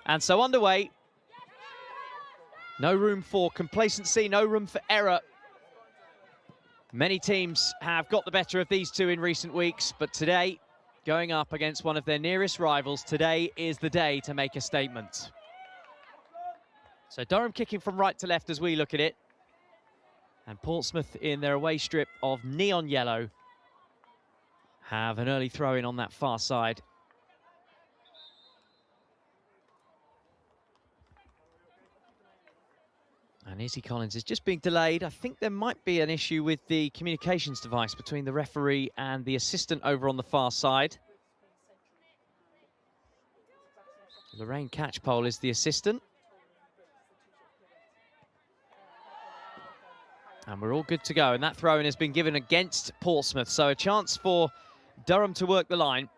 And so underway. No room for complacency, no room for error. Many teams have got the better of these two in recent weeks, but today, going up against one of their nearest rivals, today is the day to make a statement. So Durham kicking from right to left as we look at it. And Portsmouth in their away strip of neon yellow have an early throw-in on that far side. And Izzy Collins is just being delayed. I think there might be an issue with the communications device between the referee and the assistant over on the far side. Lorraine Catchpole is the assistant. And we're all good to go. And that throw-in has been given against Portsmouth. So a chance for Durham to work the line.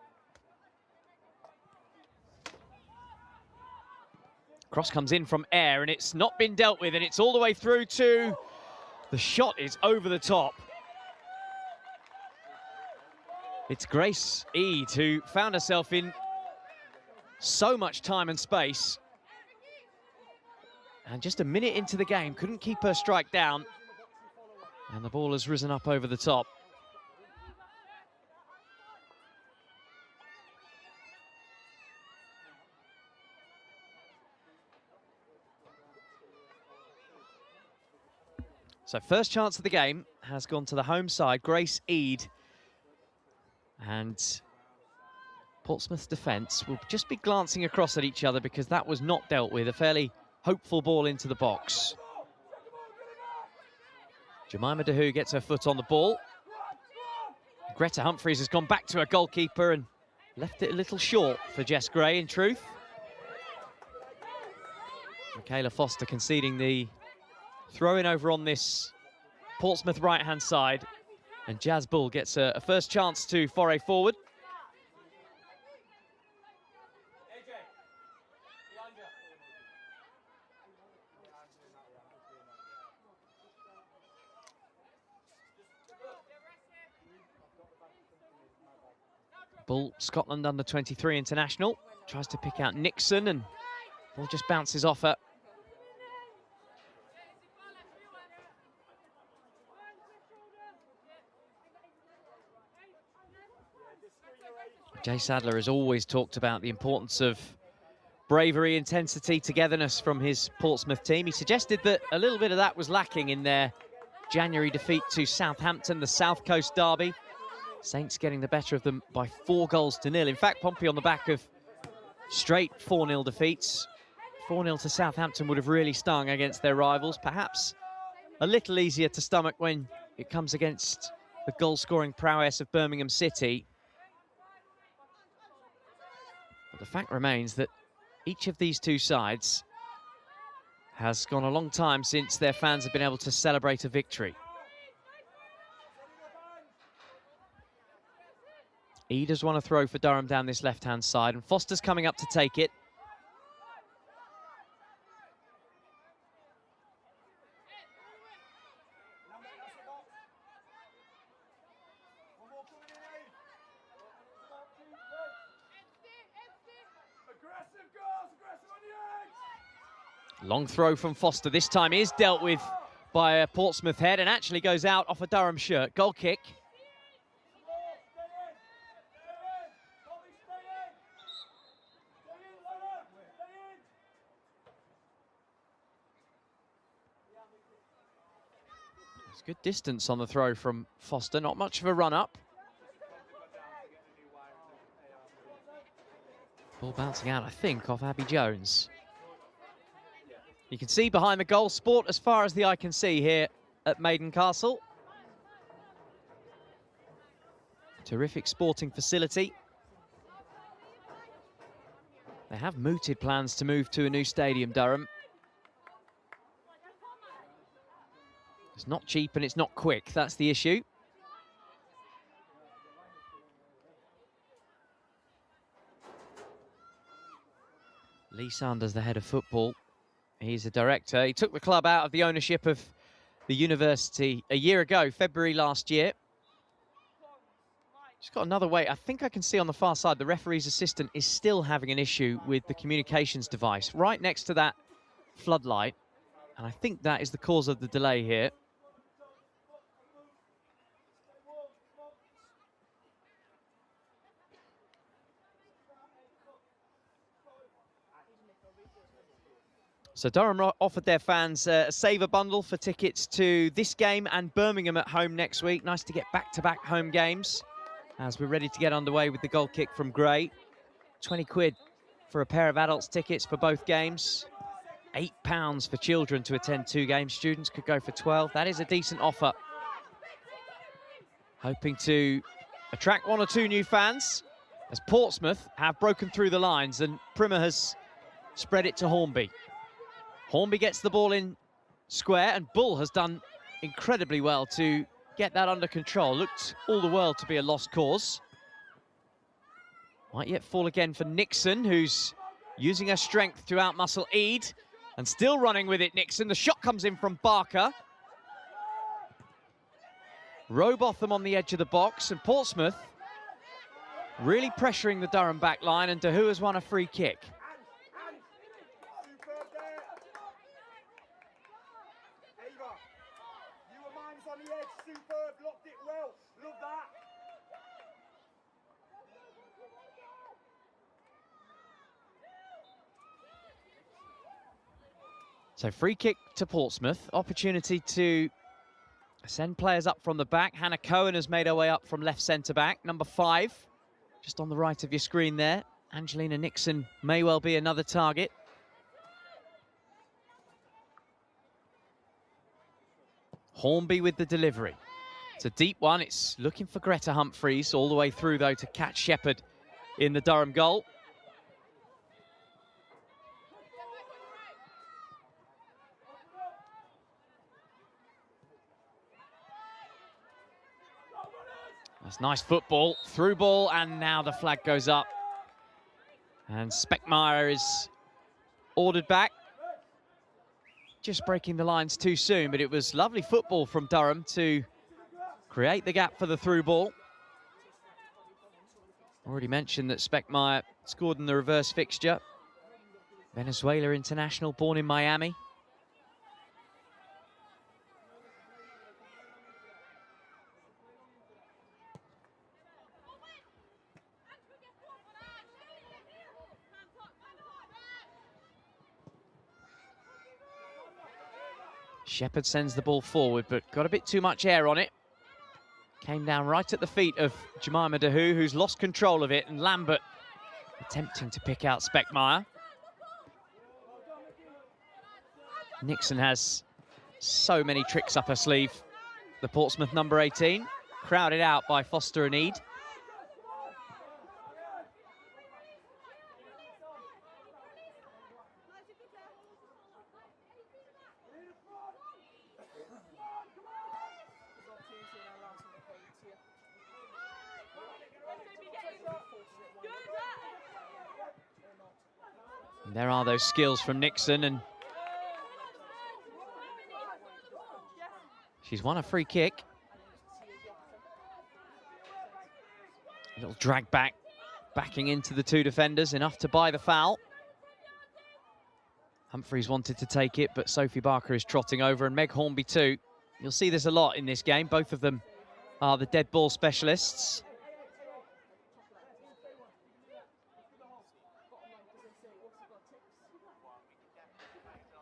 Cross comes in from air, and it's not been dealt with, and it's all the way through to... The shot is over the top. It's Grace Eade who found herself in so much time and space. And just a minute into the game, couldn't keep her strike down. And the ball has risen up over the top. So first chance of the game has gone to the home side, Grace Eade. And Portsmouth's defence will just be glancing across at each other because that was not dealt with. A fairly hopeful ball into the box. Jemima Dahu gets her foot on the ball. Greta Humphreys has gone back to her goalkeeper and left it a little short for Jess Gray, in truth. Michaela Foster conceding the throw-in over on this Portsmouth right-hand side. And Jazz Bull gets a first chance to foray forward. Bull, Scotland under-23 international. Tries to pick out Nixon and ball just bounces off her. Jay Sadler has always talked about the importance of bravery, intensity, togetherness from his Portsmouth team. He suggested that a little bit of that was lacking in their January defeat to Southampton, the South Coast derby. Saints getting the better of them by 4-0. In fact, Pompey on the back of straight 4-0 defeats. 4-0 to Southampton would have really stung against their rivals. Perhaps a little easier to stomach when it comes against the goal-scoring prowess of Birmingham City. But the fact remains that each of these two sides has gone a long time since their fans have been able to celebrate a victory. Eade has won a throw for Durham down this left-hand side, and Foster's coming up to take it. Long throw from Foster. This time is dealt with by a Portsmouth head and actually goes out off a Durham shirt. Goal kick. It's good distance on the throw from Foster. Not much of a run-up. Ball bouncing out, I think, off Abby Jones. You can see behind the goal, sport as far as the eye can see here at Maiden Castle. Terrific sporting facility. They have mooted plans to move to a new stadium, Durham. It's not cheap and it's not quick, that's the issue. Lee Sanders, the head of football. He's a director. He took the club out of the ownership of the university a year ago, February last year. Just got another way. I think I can see on the far side, the referee's assistant is still having an issue with the communications device right next to that floodlight. And I think that is the cause of the delay here. So Durham offered their fans a saver bundle for tickets to this game and Birmingham at home next week. Nice to get back-to-back home games as we're ready to get underway with the goal kick from Gray. 20 quid for a pair of adults tickets for both games. £8 for children to attend 2 games. Students could go for 12. That is a decent offer. Hoping to attract 1 or 2 new fans as Portsmouth have broken through the lines and Primmer has spread it to Hornby. Hornby gets the ball in square and Bull has done incredibly well to get that under control. Looked all the world to be a lost cause. Might yet fall again for Nixon, who's using her strength to outmuscle Eade and still running with it, Nixon. The shot comes in from Barker. Robotham on the edge of the box and Portsmouth really pressuring the Durham back line, and Dahu has won a free kick. So free kick to Portsmouth, opportunity to send players up from the back. Hannah Cohen has made her way up from left centre-back. Number 5, just on the right of your screen there. Angelina Nixon may well be another target. Hornby with the delivery. It's a deep one. It's looking for Greta Humphreys all the way through, though, to catch Shepherd in the Durham goal. That's nice football, through ball, and now the flag goes up. And Speckmeyer is ordered back. Just breaking the lines too soon, but it was lovely football from Durham to create the gap for the through ball. Already mentioned that Speckmeyer scored in the reverse fixture. Venezuela international, born in Miami. Shepherd sends the ball forward, but got a bit too much air on it. Came down right at the feet of Jemima Dahu, who's lost control of it, and Lambert attempting to pick out Speckmeyer. Nixon has so many tricks up her sleeve. The Portsmouth number 18, crowded out by Foster and Eade. And there are those skills from Nixon, and she's won a free kick. A little drag back, backing into the 2 defenders, enough to buy the foul. Humphreys wanted to take it, but Sophie Barker is trotting over, and Meg Hornby too. You'll see this a lot in this game. Both of them are the dead ball specialists.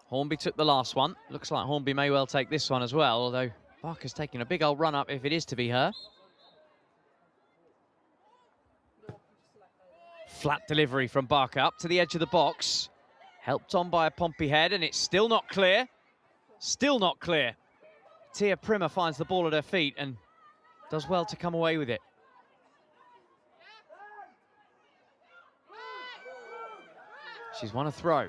Hornby took the last one. Looks like Hornby may well take this one as well, although Barker's taking a big old run up if it is to be her. Flat delivery from Barker up to the edge of the box. Helped on by a Pompey head, and it's still not clear. Still not clear. Tia Primmer finds the ball at her feet and does well to come away with it. She's won a throw.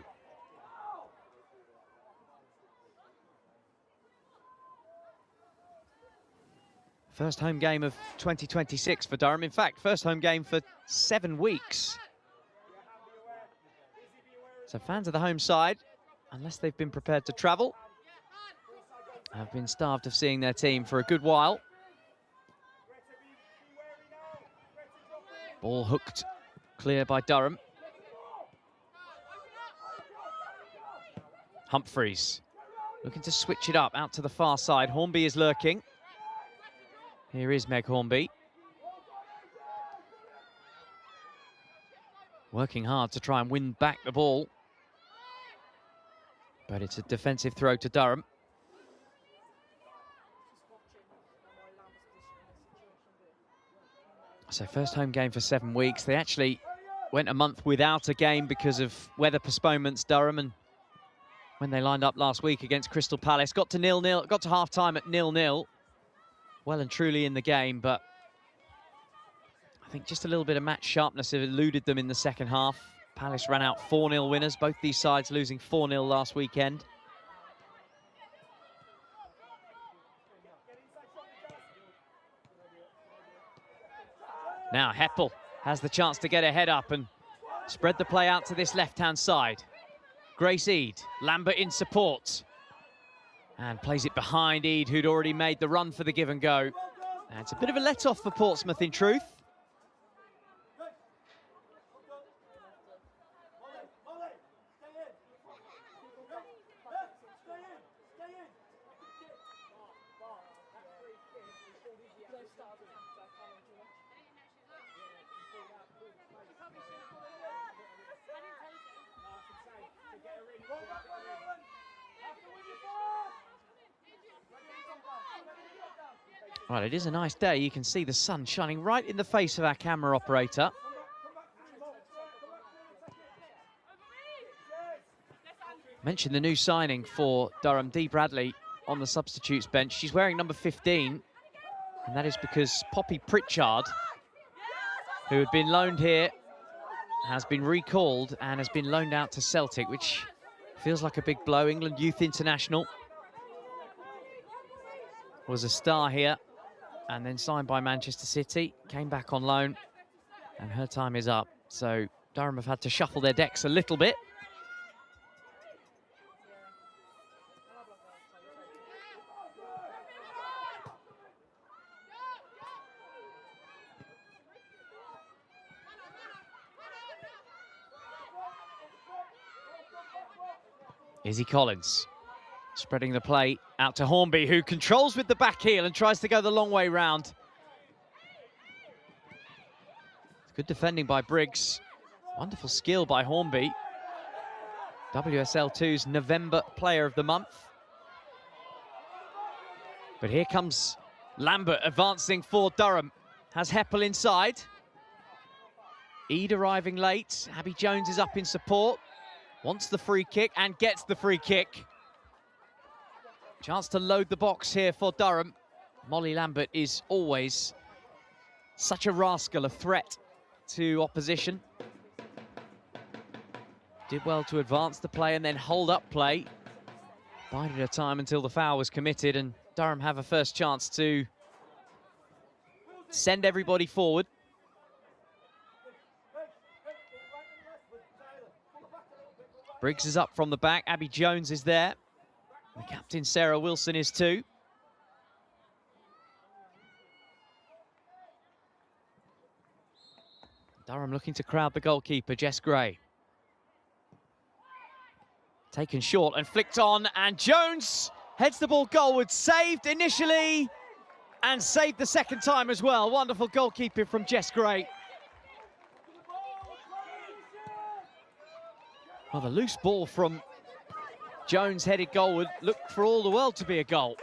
First home game of 2026 for Durham. In fact, first home game for 7 weeks. So fans of the home side, unless they've been prepared to travel, have been starved of seeing their team for a good while. Ball hooked clear by Durham. Humphreys looking to switch it up out to the far side. Hornby is lurking. Here is Meg Hornby. Working hard to try and win back the ball. But it's a defensive throw to Durham. So first home game for 7 weeks. They actually went a month without a game because of weather postponements, Durham, and when they lined up last week against Crystal Palace, got to 0-0, got to half-time at 0-0. Well and truly in the game, but I think just a little bit of match sharpness eluded them in the second half. Palace ran out 4-0 winners, both these sides losing 4-0 last weekend. Now Heppel has the chance to get a head up and spread the play out to this left-hand side. Grace Eade, Lambert in support. And plays it behind Eade, who'd already made the run for the give and go. And it's a bit of a let-off for Portsmouth, in truth. Well, it is a nice day. You can see the sun shining right in the face of our camera operator. Mentioned the new signing for Durham, Dee Bradley, on the substitutes bench. She's wearing number 15, and that is because Poppy Pritchard, who had been loaned here, has been recalled and has been loaned out to Celtic, which feels like a big blow. England Youth International was a star here and then signed by Manchester City, came back on loan, and her time is up. So Durham have had to shuffle their decks a little bit. Izzy Collins spreading the play out to Hornby, who controls with the back heel and tries to go the long way round. Good defending by Briggs. Wonderful skill by Hornby. WSL 2's November Player of the Month. But here comes Lambert advancing for Durham. Has Heppel inside. Eade arriving late. Abby Jones is up in support. Wants the free kick and gets the free kick. Chance to load the box here for Durham. Molly Lambert is always such a rascal, a threat to opposition. Did well to advance the play and then hold up play. Bided her time until the foul was committed, and Durham have a first chance to send everybody forward. Briggs is up from the back. Abby Jones is there. The captain, Sarah Wilson, is too. Durham looking to crowd the goalkeeper, Jess Gray. Taken short and flicked on, and Jones heads the ball goalward. Saved initially and saved the second time as well. Wonderful goalkeeping from Jess Gray. Well, the loose ball from Jones headed goalward looked for all the world to be a goal.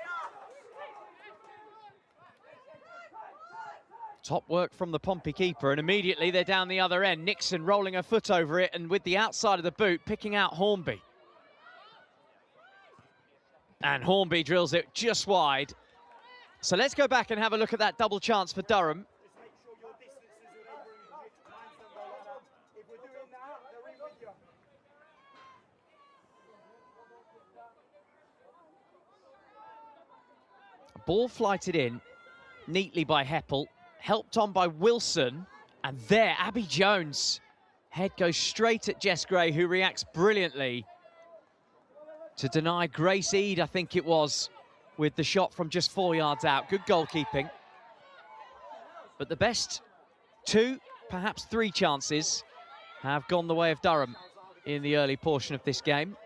Top work from the Pompey keeper, and immediately they're down the other end. Nixon rolling her foot over it, and with the outside of the boot, picking out Hornby. And Hornby drills it just wide. So let's go back and have a look at that double chance for Durham. Ball flighted in neatly by Heppel, helped on by Wilson, and there, Abby Jones. Head goes straight at Jess Gray, who reacts brilliantly to deny Grace Eade, I think it was, with the shot from just 4 yards out. Good goalkeeping. But the best two perhaps 3 chances have gone the way of Durham in the early portion of this game.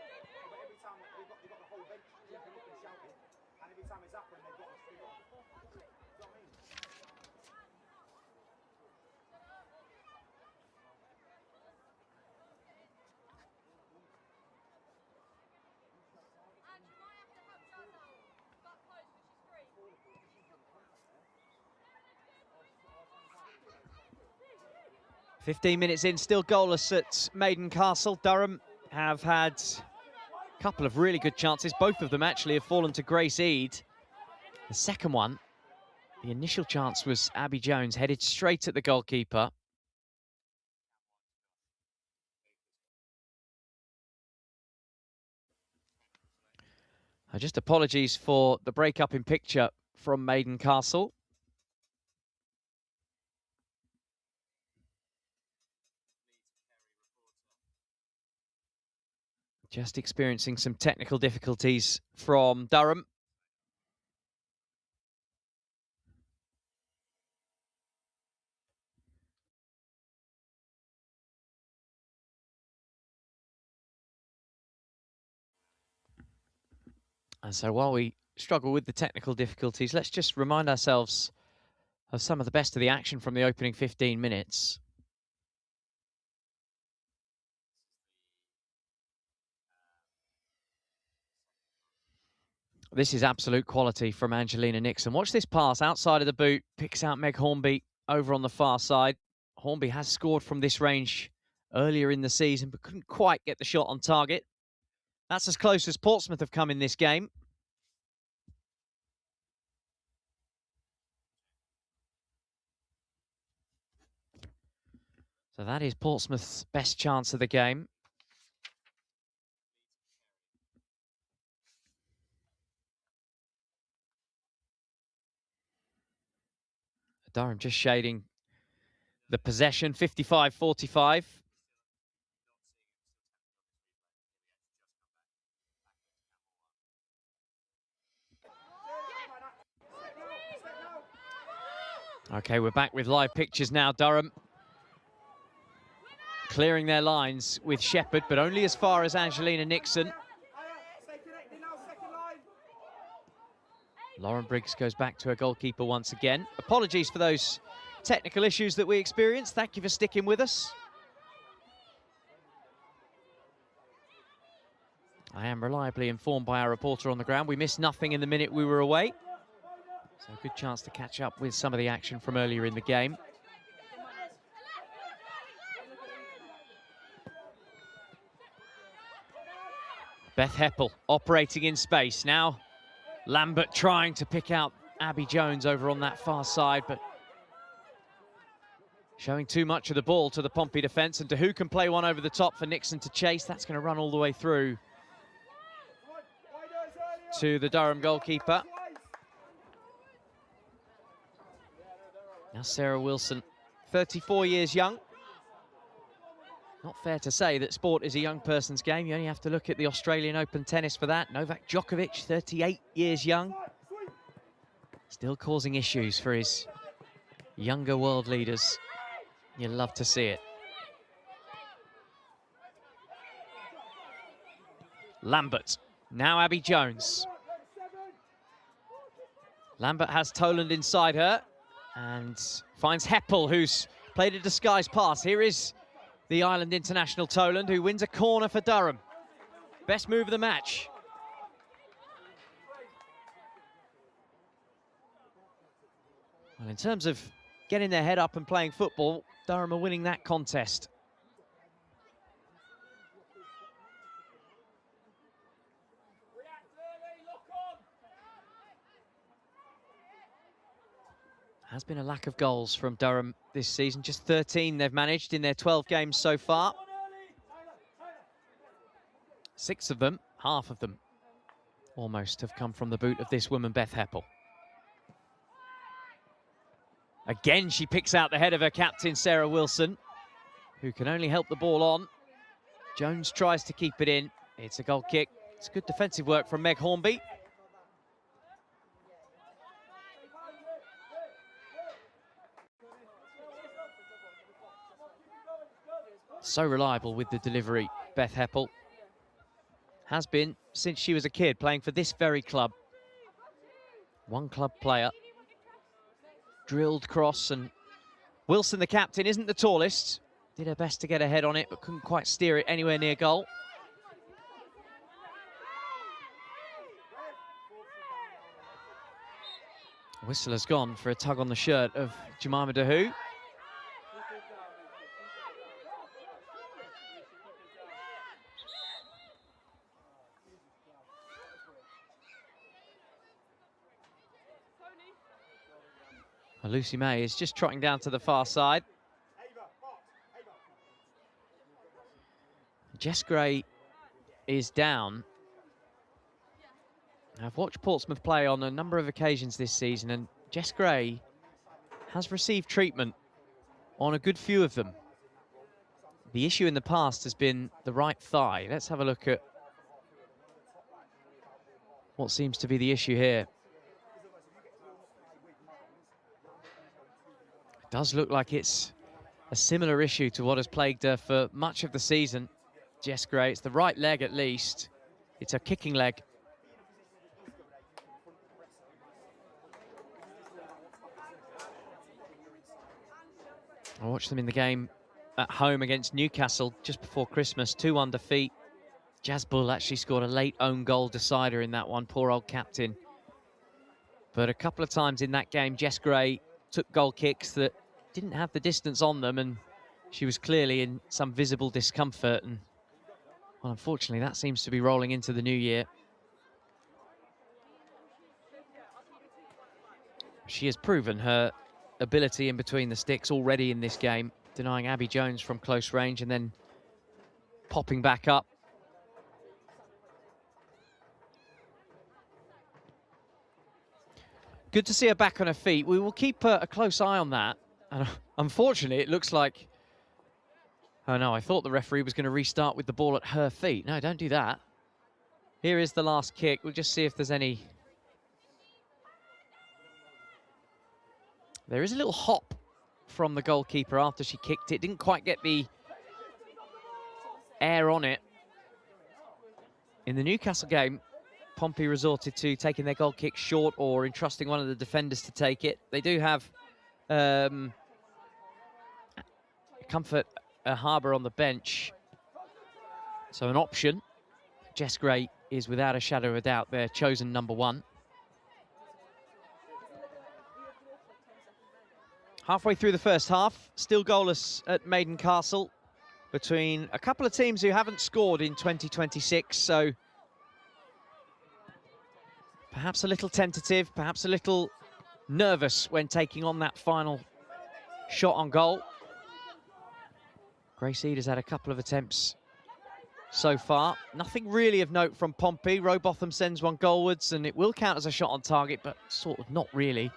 "15 minutes in, still goalless at Maiden Castle. Durham have had a couple of really good chances. Both of them actually have fallen to Grace Eade. The second one, the initial chance was Abby Jones, headed straight at the goalkeeper. Just apologies for the break-up in picture from Maiden Castle. Just experiencing some technical difficulties from Durham. And so while we struggle with the technical difficulties, let's just remind ourselves of some of the best of the action from the opening 15 minutes. This is absolute quality from Angelina Nixon. Watch this pass outside of the boot, picks out Meg Hornby over on the far side. Hornby has scored from this range earlier in the season, but couldn't quite get the shot on target. That's as close as Portsmouth have come in this game. So that is Portsmouth's best chance of the game. Durham just shading the possession, 55-45. Okay, we're back with live pictures now. Durham clearing their lines with Shepherd, but only as far as Angelina Nixon. Lauren Briggs goes back to her goalkeeper once again. Apologies for those technical issues that we experienced. Thank you for sticking with us. I am reliably informed by our reporter on the ground. We missed nothing in the minute we were away. So a good chance to catch up with some of the action from earlier in the game. Beth Heppel operating in space. Now Lambert trying to pick out Abby Jones over on that far side, but showing too much of the ball to the Pompey defence, and to who can play one over the top for Nixon to chase. That's going to run all the way through to the Durham goalkeeper. Now Sarah Wilson, 34 years young. Not fair to say that sport is a young person's game. You only have to look at the Australian Open tennis for that. Novak Djokovic, 38 years young. Still causing issues for his younger world leaders. You love to see it. Lambert, now Abby Jones. Lambert has Toland inside her and finds Heppel, who's played a disguise pass. Here is the Ireland international Toland, who wins a corner for Durham. Best move of the match. Well, in terms of getting their head up and playing football, Durham are winning that contest. Has been a lack of goals from Durham this season. Just 13 they've managed in their 12 games so far. 6 of them, half of them, almost have come from the boot of this woman, Beth Heppel. Again, she picks out the head of her captain, Sarah Wilson, who can only help the ball on. Jones tries to keep it in. It's a goal kick. It's good defensive work from Meg Hornby. So reliable with the delivery, Beth Heppel. Has been since she was a kid, playing for this very club. One club player. Drilled cross, and Wilson, the captain, isn't the tallest. Did her best to get a head on it, but couldn't quite steer it anywhere near goal. Whistle has gone for a tug on the shirt of Jemima Dahu. Lucy May is just trotting down to the far side. Jess Gray is down. I've watched Portsmouth play on a number of occasions this season, and Jess Gray has received treatment on a good few of them. The issue in the past has been the right thigh. Let's have a look at what seems to be the issue here. It does look like it's a similar issue to what has plagued her for much of the season. Jess Gray, it's the right leg at least. It's a kicking leg. I watched them in the game at home against Newcastle just before Christmas, 2-1 defeat. Jazz Bull actually scored a late own goal decider in that one, poor old captain. But a couple of times in that game, Jess Gray took goal kicks that didn't have the distance on them, and she was clearly in some visible discomfort. And well, unfortunately, that seems to be rolling into the new year. She has proven her ability in between the sticks already in this game, denying Abby Jones from close range and then popping back up. Good to see her back on her feet. We will keep a close eye on that. And unfortunately, it looks like... Oh no, I thought the referee was going to restart with the ball at her feet. No, don't do that. Here is the last kick. We'll just see if there's any... There is a little hop from the goalkeeper after she kicked it. Didn't quite get the air on it. In the Newcastle game, Pompey resorted to taking their goal kick short or entrusting one of the defenders to take it. They do have Comfort Harbour on the bench, so an option. Jess Gray is without a shadow of a doubt their chosen number one. Halfway through the first half, still goalless at Maiden Castle between a couple of teams who haven't scored in 2026, so perhaps a little tentative, perhaps a little nervous when taking on that final shot on goal. Grace Eade has had a couple of attempts so far. Nothing really of note from Pompey. Rowbotham sends one goalwards, and it will count as a shot on target, but sort of not really.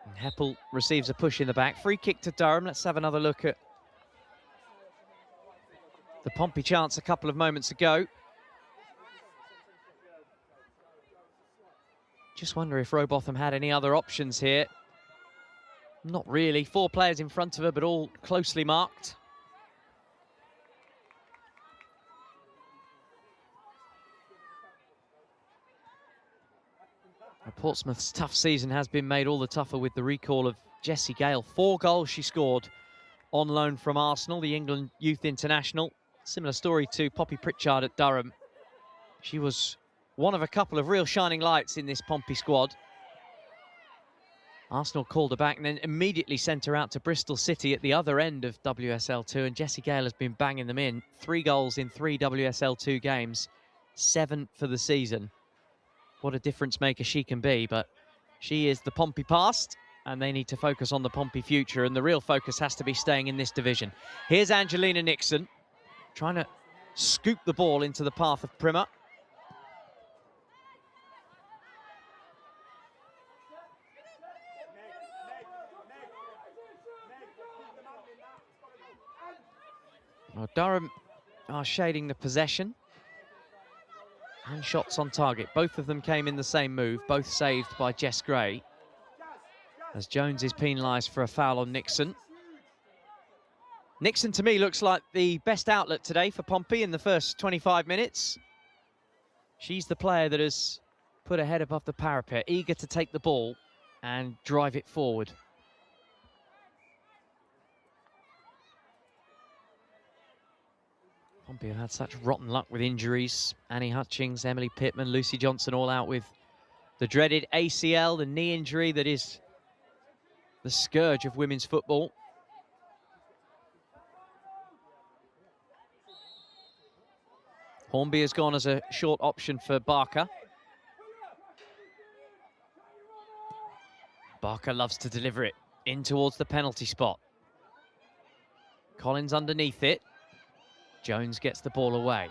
And Heppel receives a push in the back. Free kick to Durham. Let's have another look at the Pompey chance a couple of moments ago. Just wonder if Rowbotham had any other options here. Not really. 4 players in front of her, but all closely marked. Portsmouth's tough season has been made all the tougher with the recall of Jessie Gale. 4 goals she scored on loan from Arsenal, the England Youth International. Similar story to Poppy Pritchard at Durham. She was one of a couple of real shining lights in this Pompey squad. Arsenal called her back and then immediately sent her out to Bristol City at the other end of WSL2, and Jessie Gale has been banging them in. 3 goals in 3 WSL2 games, 7 for the season. What a difference maker she can be, but she is the Pompey past, and they need to focus on the Pompey future, and the real focus has to be staying in this division. Here's Angelina Nixon, trying to scoop the ball into the path of Primmer. Well, Durham are shading the possession. and shots on target. Both of them came in the same move, both saved by Jess Gray, as Jones is penalised for a foul on Nixon. Nixon, to me, looks like the best outlet today for Pompey in the first 25 minutes. She's the player that has put her head above the parapet, eager to take the ball and drive it forward. Pompey have had such rotten luck with injuries. Annie Hutchings, Emily Pittman, Lucy Johnson all out with the dreaded ACL, the knee injury that is the scourge of women's football. Hornby has gone as a short option for Barker. Barker loves to deliver it in towards the penalty spot. Collins underneath it. Jones gets the ball away.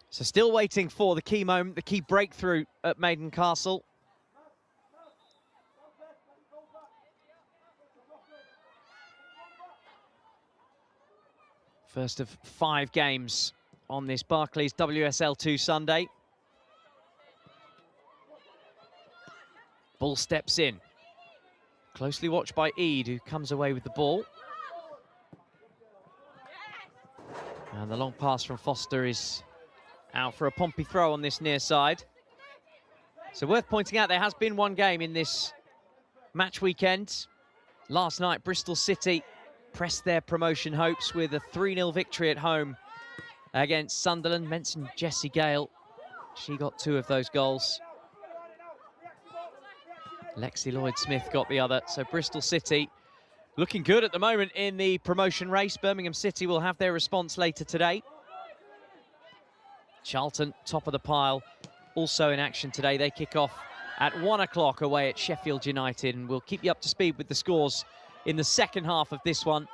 So still waiting for the key moment, the key breakthrough at Maiden Castle. First of 5 games on this Barclays WSL 2 Sunday. Ball steps in. Closely watched by Eade, who comes away with the ball. And the long pass from Foster is out for a Pompey throw on this near side. So worth pointing out, there has been one game in this match weekend. Last night, Bristol City pressed their promotion hopes with a 3-0 victory at home against Sunderland. Mentioned Jessie Gale. She got 2 of those goals. Lexi Lloyd-Smith got the other. So Bristol City looking good at the moment in the promotion race. Birmingham City will have their response later today. Charlton, top of the pile, also in action today. They kick off at 1 o'clock away at Sheffield United, and we'll keep you up to speed with the scores in the second half of this one.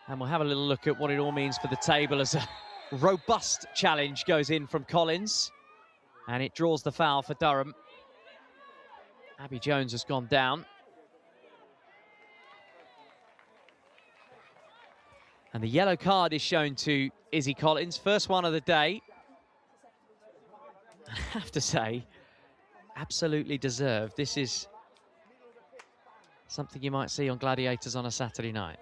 And we'll have a little look at what it all means for the table as a robust challenge goes in from Collins. And it draws the foul for Durham. Abby Jones has gone down. And the yellow card is shown to Izzy Collins, first one of the day. I have to say, absolutely deserved. This is something you might see on Gladiators on a Saturday night.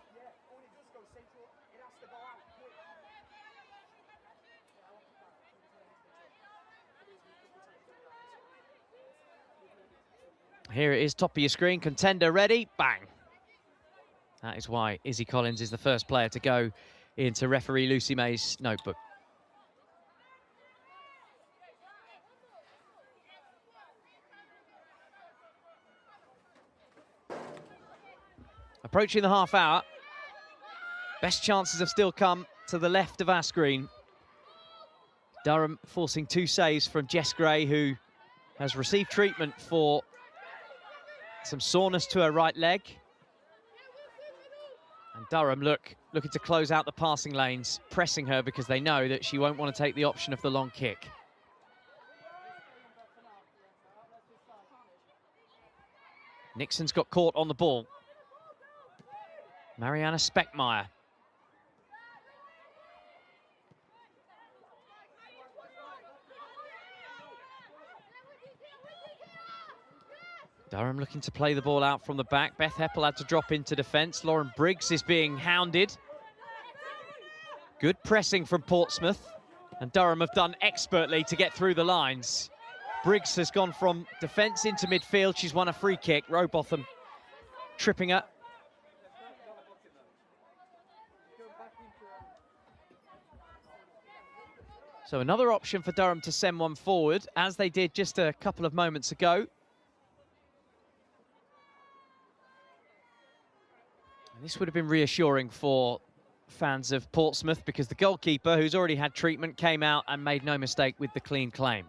Here it is, top of your screen, contender ready, bang. That is why Izzy Collins is the first player to go into referee Lucy May's notebook. Approaching the half hour. Best chances have still come to the left of our screen. Durham forcing 2 saves from Jess Gray, who has received treatment for some soreness to her right leg. And Durham looking to close out the passing lanes, pressing her because they know that she won't want to take the option of the long kick. Nixon's got caught on the ball. Mariana Speckmeyer. Durham looking to play the ball out from the back. Beth Heppel had to drop into defence. Lauren Briggs is being hounded. Good pressing from Portsmouth. And Durham have done expertly to get through the lines. Briggs has gone from defence into midfield. She's won a free kick. Rowbotham tripping her. So another option for Durham to send one forward, as they did just a couple of moments ago. And this would have been reassuring for fans of Portsmouth, because the goalkeeper, who's already had treatment, came out and made no mistake with the clean claim.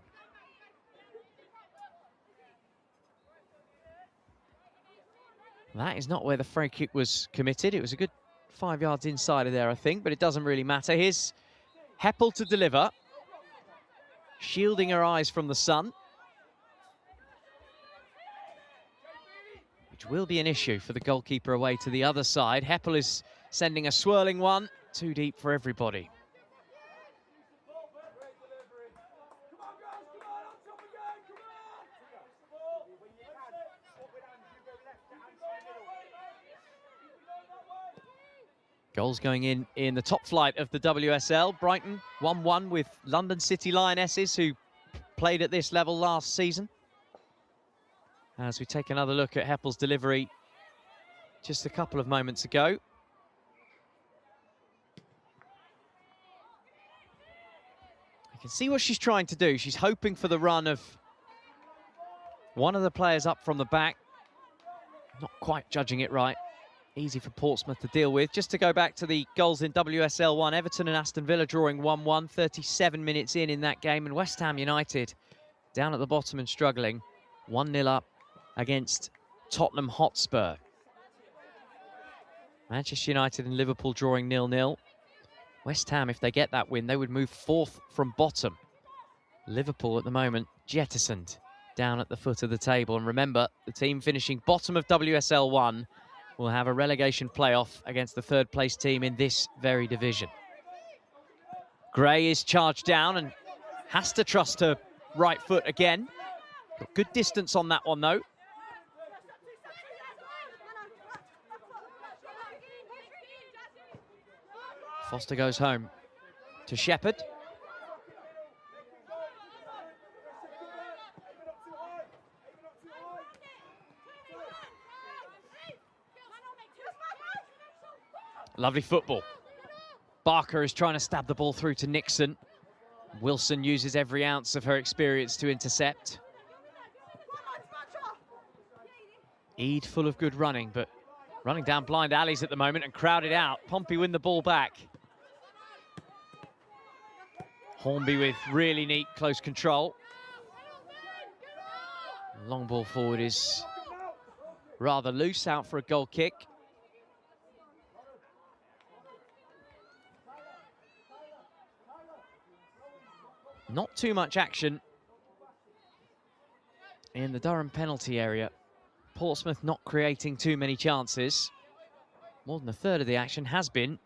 That is not where the free kick was committed. It was a good 5 yards inside of there, I think, but it doesn't really matter. Here's Heppel to deliver, shielding her eyes from the sun, which will be an issue for the goalkeeper away to the other side. Heppel is sending a swirling one, too deep for everybody. Goals going in the top flight of the WSL. Brighton 1-1 with London City Lionesses, who played at this level last season. As we take another look at Heppel's delivery just a couple of moments ago. You can see what she's trying to do. She's hoping for the run of one of the players up from the back. Not quite judging it right. Easy for Portsmouth to deal with. Just to go back to the goals in WSL 1, Everton and Aston Villa drawing 1-1, 37 minutes in that game, and West Ham United down at the bottom and struggling, 1-0 up against Tottenham Hotspur. Manchester United and Liverpool drawing 0-0. West Ham, if they get that win, they would move fourth from bottom. Liverpool at the moment jettisoned down at the foot of the table. And remember, the team finishing bottom of WSL 1 will have a relegation playoff against the third place team in this very division. Gray is charged down and has to trust her right foot again. Got good distance on that one though. Foster goes home to Shepherd. Lovely football. Barker is trying to stab the ball through to Nixon. Wilson uses every ounce of her experience to intercept. Eid full of good running, but running down blind alleys at the moment and crowded out. Pompey win the ball back. Hornby with really neat close control. Long ball forward is rather loose, out for a goal kick. Not too much action in the Durham penalty area. Portsmouth not creating too many chances. More than a third of the action has been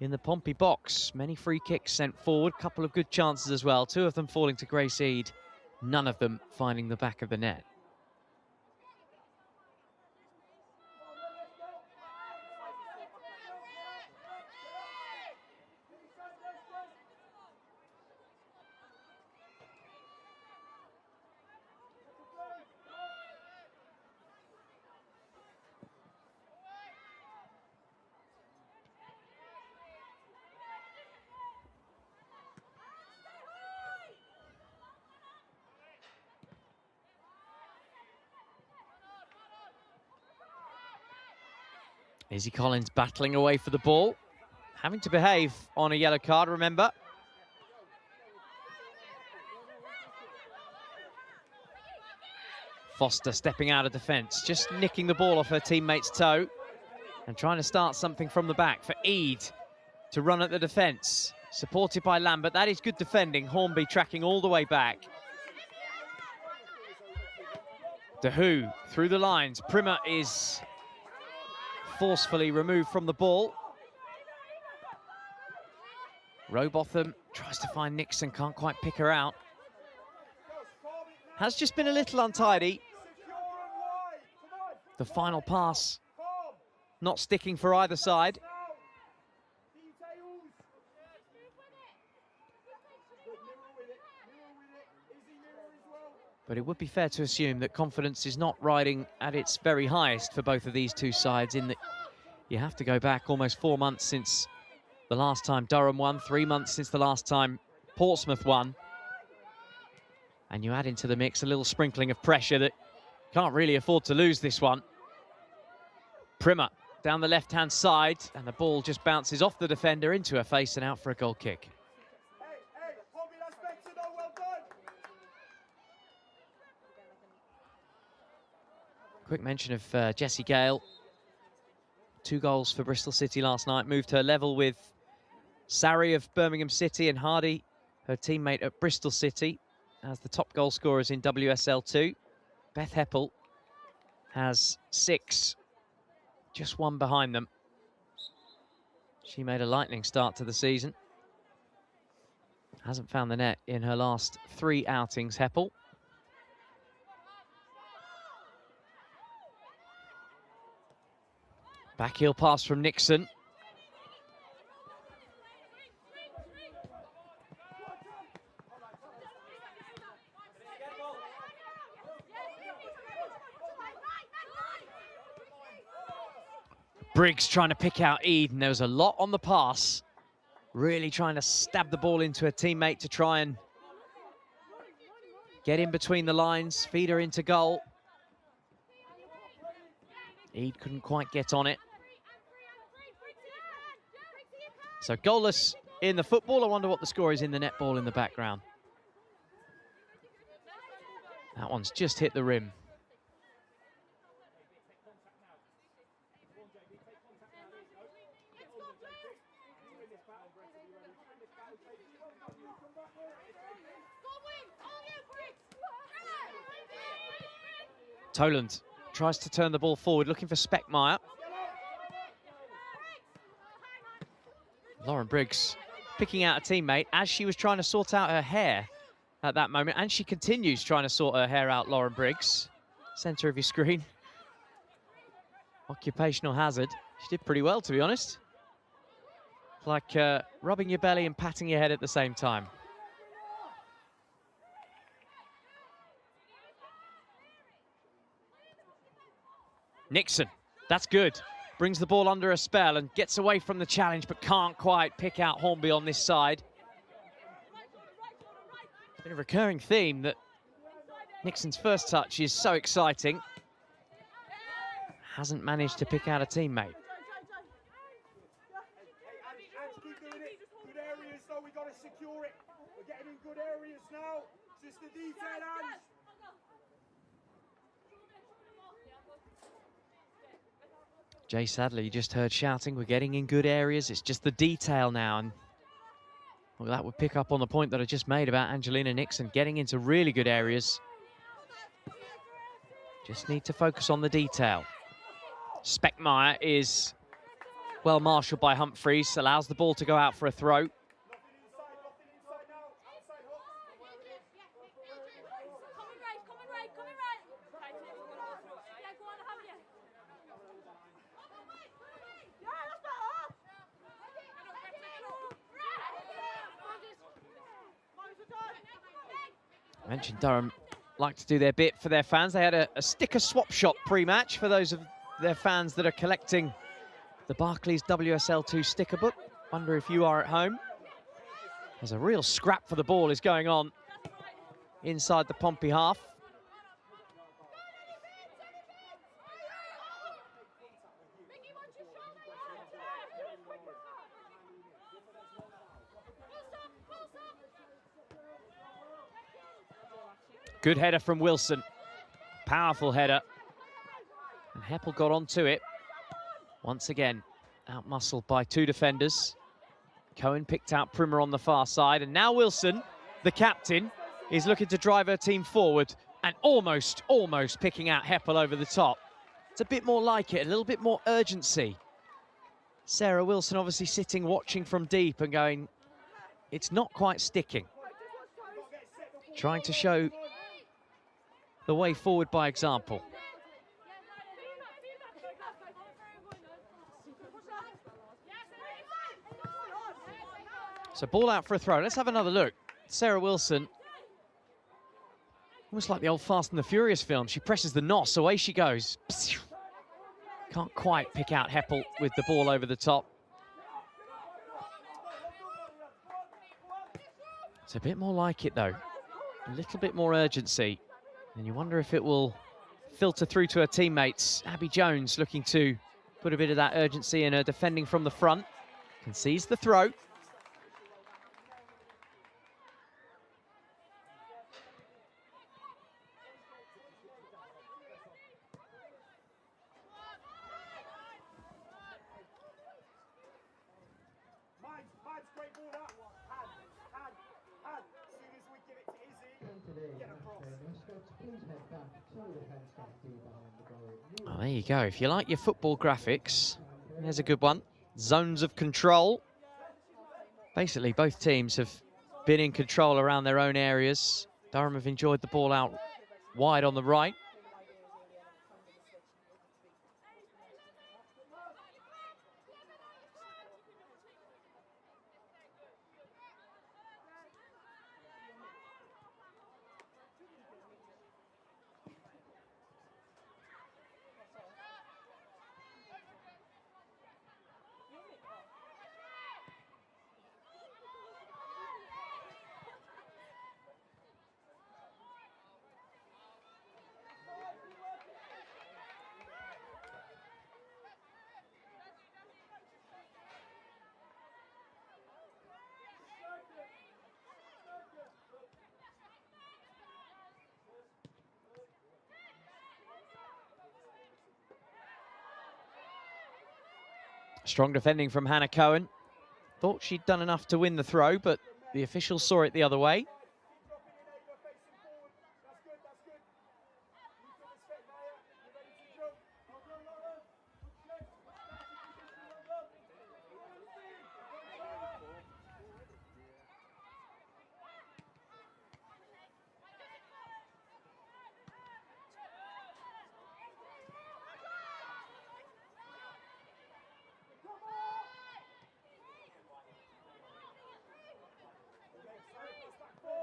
in the Pompey box. Many free kicks sent forward, couple of good chances as well. Two of them falling to Grace Eid, none of them finding the back of the net. Izzy Collins battling away for the ball. Having to behave on a yellow card, remember. Foster stepping out of defence, just nicking the ball off her teammate's toe and trying to start something from the back for Eid to run at the defence. Supported by Lambert, that is good defending. Hornby tracking all the way back. DeHoo through the lines. Primer is forcefully removed from the ball. Robotham tries to find Nixon, can't quite pick her out. Has just been a little untidy. The final pass not sticking for either side. But it would be fair to assume that confidence is not riding at its very highest for both of these two sides, in that you have to go back almost 4 months since the last time Durham won, 3 months since the last time Portsmouth won. And you add into the mix a little sprinkling of pressure that can't really afford to lose this one. Primer down the left-hand side, and the ball just bounces off the defender into her face and out for a goal kick. Quick mention of Jessie Gale. 2 goals for Bristol City last night. Moved her level with Sarri of Birmingham City and Hardy, her teammate at Bristol City, as the top goal scorers in WSL 2. Beth Heppel has 6, just 1 behind them. She made a lightning start to the season. Hasn't found the net in her last 3 outings, Heppel. Backheel pass from Nixon. Briggs trying to pick out Eden. There was a lot on the pass. Really trying to stab the ball into a teammate to try and get in between the lines, feed her into goal. Ede couldn't quite get on it. So goalless in the football. I wonder what the score is in the netball in the background. That one's just hit the rim. Toland tries to turn the ball forward, looking for Speckmeyer. Lauren Briggs picking out a teammate as she was trying to sort out her hair at that moment, and she continues trying to sort her hair out, Lauren Briggs. Center of your screen. Occupational hazard. She did pretty well, to be honest. It's like rubbing your belly and patting your head at the same time. Nixon, that's good. Brings the ball under a spell and gets away from the challenge, but can't quite pick out Hornby on this side. It's been a recurring theme that Nixon's first touch is so exciting. Hasn't managed to pick out a teammate. Good areas, though, we got to secure it. We're getting in good areas now. Just the detail hands. Jay Sadler, you just heard shouting, we're getting in good areas. It's just the detail now. And well, that would pick up on the point that I just made about Angelina Nixon getting into really good areas. Just need to focus on the detail. Speckmeyer is well marshaled by Humphreys, allows the ball to go out for a throw. I mentioned Durham like to do their bit for their fans. They had a sticker swap shop pre-match for those of their fans that are collecting the Barclays WSL 2 sticker book. Wonder if you are at home. There's a real scrap for the ball is going on inside the Pompey half. Good header from Wilson. Powerful header. And Heppel got onto it. Once again, out-muscled by 2 defenders. Cohen picked out Primmer on the far side. And now Wilson, the captain, is looking to drive her team forward and almost picking out Heppel over the top. It's a bit more like it, a little bit more urgency. Sarah Wilson obviously sitting, watching from deep and going, it's not quite sticking. Trying to show the way forward by example. So ball out for a throw. Let's have another look. Sarah Wilson, almost like the old Fast and the Furious film. She presses the nos, away she goes. Can't quite pick out Heppel with the ball over the top. It's a bit more like it though. A little bit more urgency. And you wonder if it will filter through to her teammates. Abby Jones looking to put a bit of that urgency in her defending from the front. Concedes the throw. Oh, there you go. If you like your football graphics, there's a good one. zones of control. Basically, both teams have been in control around their own areas. Durham have enjoyed the ball out wide on the right. Strong defending from Hannah Cohen. Thought she'd done enough to win the throw, but the officials saw it the other way.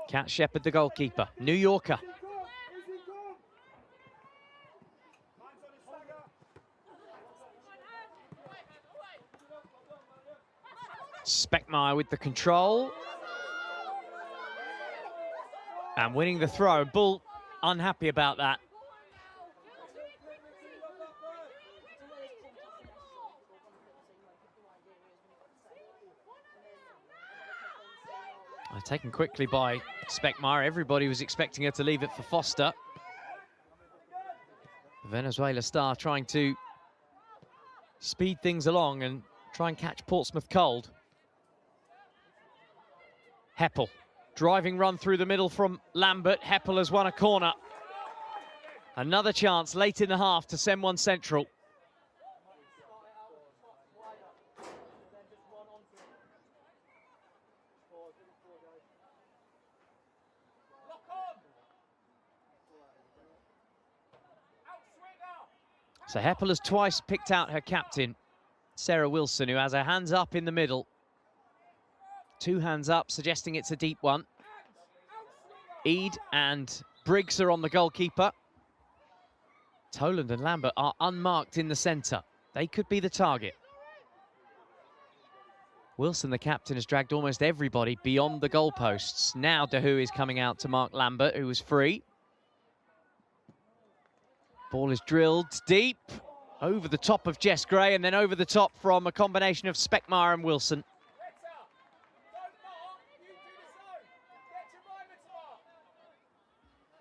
Kat Shepherd, the goalkeeper, New Yorker. Speckmeyer with the control. And winning the throw. Bull unhappy about that. Taken quickly by Speckmeyer. Everybody was expecting her to leave it for Foster. The Venezuela star trying to speed things along and try and catch Portsmouth cold. Heppel, driving run through the middle from Lambert. Heppel has won a corner. Another chance late in the half to send one central. So Heppel has twice picked out her captain, Sarah Wilson, who has her hands up in the middle. Two hands up, suggesting it's a deep one. Eade and Briggs are on the goalkeeper. Toland and Lambert are unmarked in the centre. They could be the target. Wilson, the captain, has dragged almost everybody beyond the goalposts. Now Dahu is coming out to mark Lambert, who was free. Ball is drilled deep, over the top of Jess Gray, and then over the top from a combination of Speckmeyer and Wilson.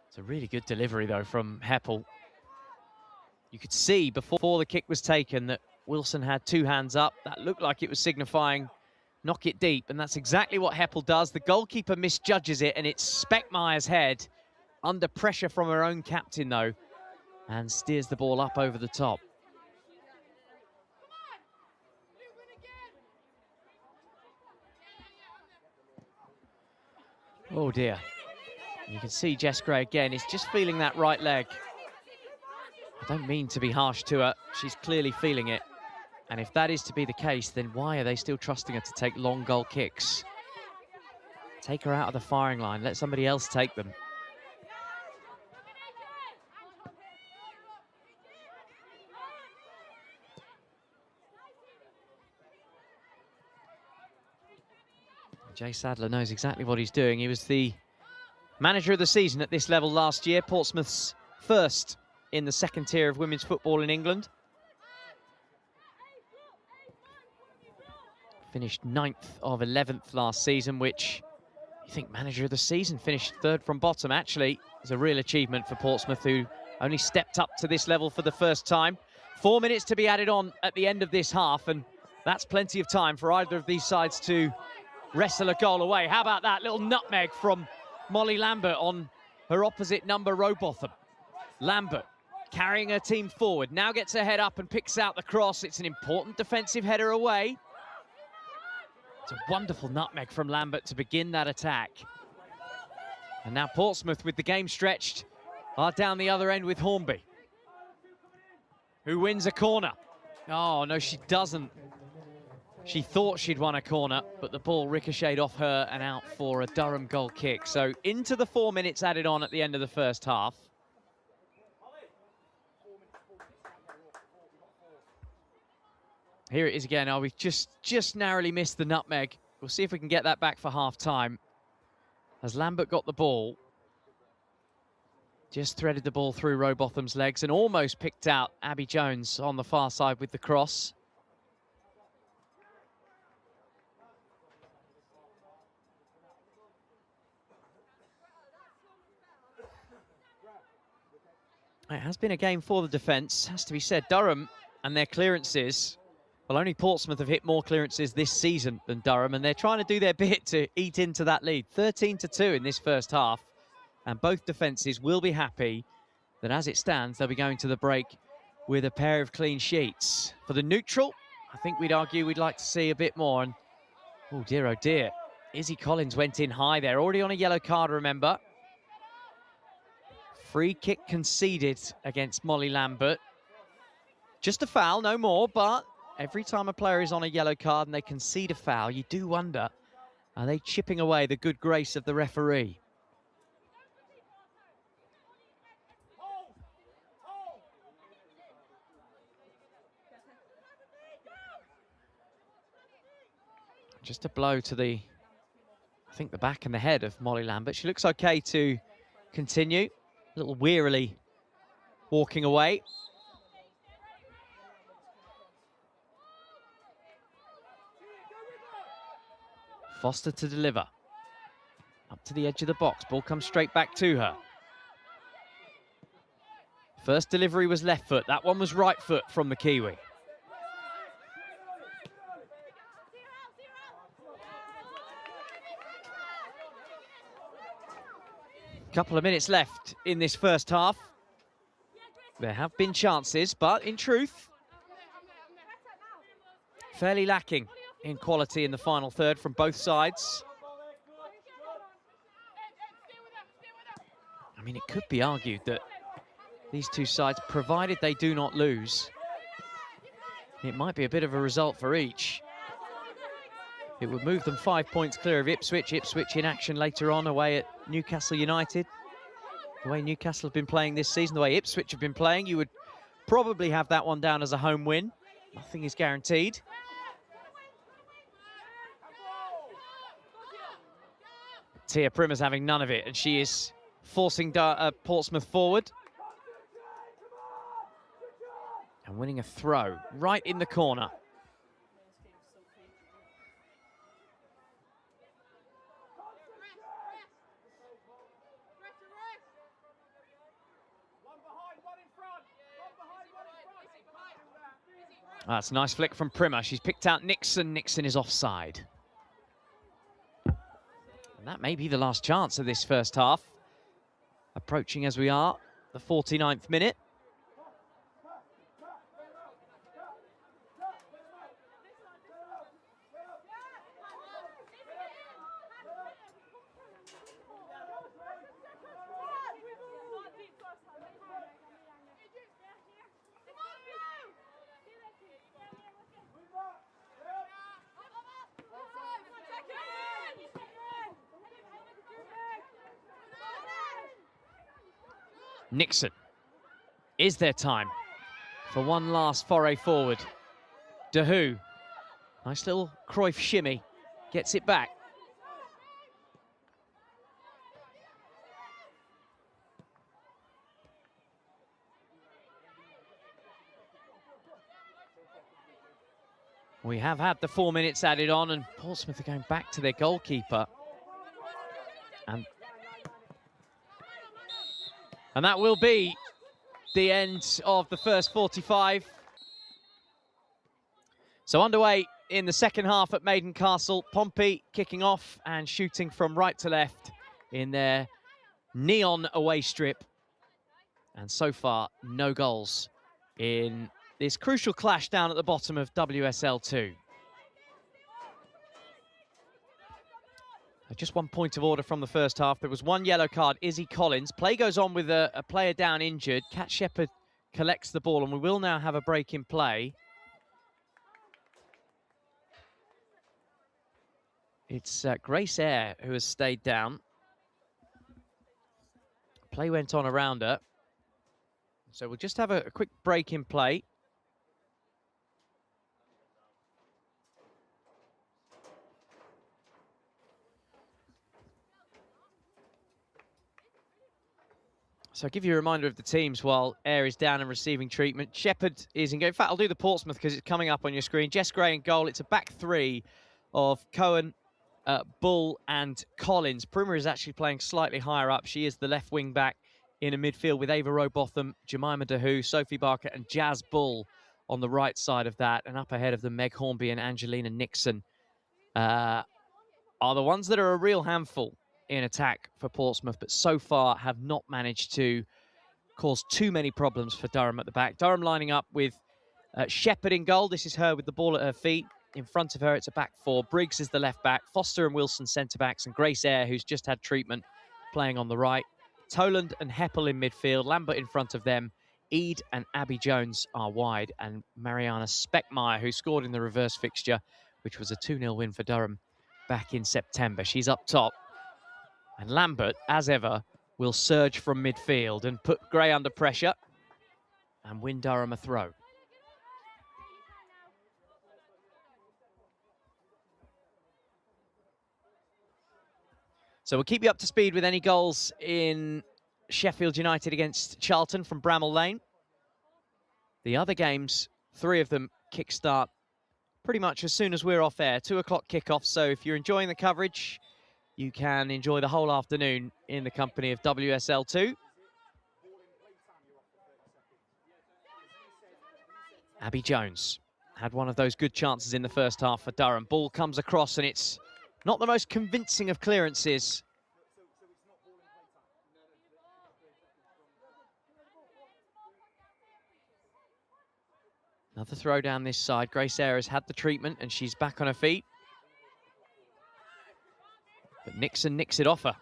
It's a really good delivery, though, from Heppel. You could see before the kick was taken that Wilson had two hands up. That looked like it was signifying knock it deep, and that's exactly what Heppel does. The goalkeeper misjudges it, and it's Speckmeyer's head under pressure from her own captain, though, and steers the ball up over the top. Oh dear. You can see Jess Gray again is just feeling that right leg. I don't mean to be harsh to her. She's clearly feeling it. And if that is to be the case, then why are they still trusting her to take long goal kicks? Take her out of the firing line. Let somebody else take them. Jay Sadler knows exactly what he's doing. He was the manager of the season at this level last year, Portsmouth's first in the second tier of women's football in England. Finished 9th of 11th last season, which you think manager of the season, finished third from bottom. Actually, is a real achievement for Portsmouth, who only stepped up to this level for the first time. 4 minutes to be added on at the end of this half, and that's plenty of time for either of these sides to wrestle a goal away. How about that little nutmeg from Molly Lambert on her opposite number Rowbotham? Lambert carrying her team forward. Now gets her head up and picks out the cross. It's an important defensive header away. It's a wonderful nutmeg from Lambert to begin that attack. And now Portsmouth, with the game stretched, are down the other end with Hornby, who wins a corner. Oh, no, she doesn't. She thought she'd won a corner, but the ball ricocheted off her and out for a Durham goal kick. So into the 4 minutes added on at the end of the first half. Here it is again. Oh, we've just narrowly missed the nutmeg. We'll see if we can get that back for half-time. As Lambert got the ball, just threaded the ball through Rowbotham's legs and almost picked out Abby Jones on the far side with the cross. It has been a game for the defence, has to be said. Durham and their clearances, well, only Portsmouth have hit more clearances this season than Durham, and they're trying to do their bit to eat into that lead. 13-2 in this first half, and both defences will be happy that as it stands, they'll be going to the break with a pair of clean sheets. For the neutral, I think we'd argue we'd like to see a bit more. And oh dear, Izzy Collins went in high there, already on a yellow card, remember. Free kick conceded against Molly Lambert. Just a foul, no more, but every time a player is on a yellow card and they concede a foul, you do wonder, are they chipping away the good grace of the referee? Just a blow to the, I think, the back and the head of Molly Lambert. She looks okay to continue, a little wearily walking away. Foster to deliver. Up to the edge of the box. Ball comes straight back to her. First delivery was left foot. That one was right foot from the Kiwi. Couple of minutes left in this first half. There have been chances, but in truth, fairly lacking in quality in the final third from both sides. I mean, it could be argued that these two sides, provided they do not lose, it might be a bit of a result for each. It would move them 5 points clear of Ipswich. Ipswich in action later on away at Newcastle United. The way Newcastle have been playing this season, the way Ipswich have been playing, you would probably have that one down as a home win. Nothing is guaranteed. Tia Primmer's having none of it, and she is forcing Portsmouth forward. And winning a throw right in the corner. That's a nice flick from Primmer. She's picked out Nixon. Nixon is offside. And that may be the last chance of this first half. Approaching as we are the 49th minute. Nixon. Is there time for one last foray forward? DeHoo. Nice little Cruyff shimmy. Gets it back. We have had the 4 minutes added on, and Portsmouth are going back to their goalkeeper. And that will be the end of the first 45. So underway in the second half at Maiden Castle. Pompey kicking off and shooting from right to left in their neon away strip. And so far, no goals in this crucial clash down at the bottom of WSL 2. Just 1 point of order from the first half. There was one yellow card, Izzy Collins. Play goes on with a player down injured. Kat Shepherd collects the ball, and we will now have a break in play. It's Grace Eyre who has stayed down. Play went on around her. So we'll just have a quick break in play. So I'll give you a reminder of the teams while Eyre is down and receiving treatment. Shepherd is in goal. In fact, I'll do the Portsmouth because it's coming up on your screen. Jess Gray in goal. It's a back three of Cohen, Bull and Collins. Primmer is actually playing slightly higher up. She is the left wing back in a midfield with Ava Robotham, Jemima DeHoo, Sophie Barker and Jazz Bull on the right side of that. And up ahead of them, Meg Hornby and Angelina Nixon are the ones that are a real handful in attack for Portsmouth, but so far have not managed to cause too many problems for Durham at the back. Durham lining up with Shepherd in goal. This is her with the ball at her feet. In front of her, it's a back four. Briggs is the left back. Foster and Wilson centre-backs. And Grace Eyre, who's just had treatment, playing on the right. Toland and Heppel in midfield. Lambert in front of them. Eade and Abby Jones are wide. And Mariana Speckmeyer, who scored in the reverse fixture, which was a 2-0 win for Durham back in September. She's up top. And Lambert, as ever, will surge from midfield and put Gray under pressure and win Durham a throw. So we'll keep you up to speed with any goals in Sheffield United against Charlton from Bramall Lane. The other games, 3 of them kickstart pretty much as soon as we're off air. 2 o'clock kickoff. So if you're enjoying the coverage, you can enjoy the whole afternoon in the company of WSL 2. Abby Jones had one of those good chances in the first half for Durham. Ball comes across and it's not the most convincing of clearances. Another throw down this side. Grace Eyre has had the treatment and she's back on her feet. But Nixon nicks it off her.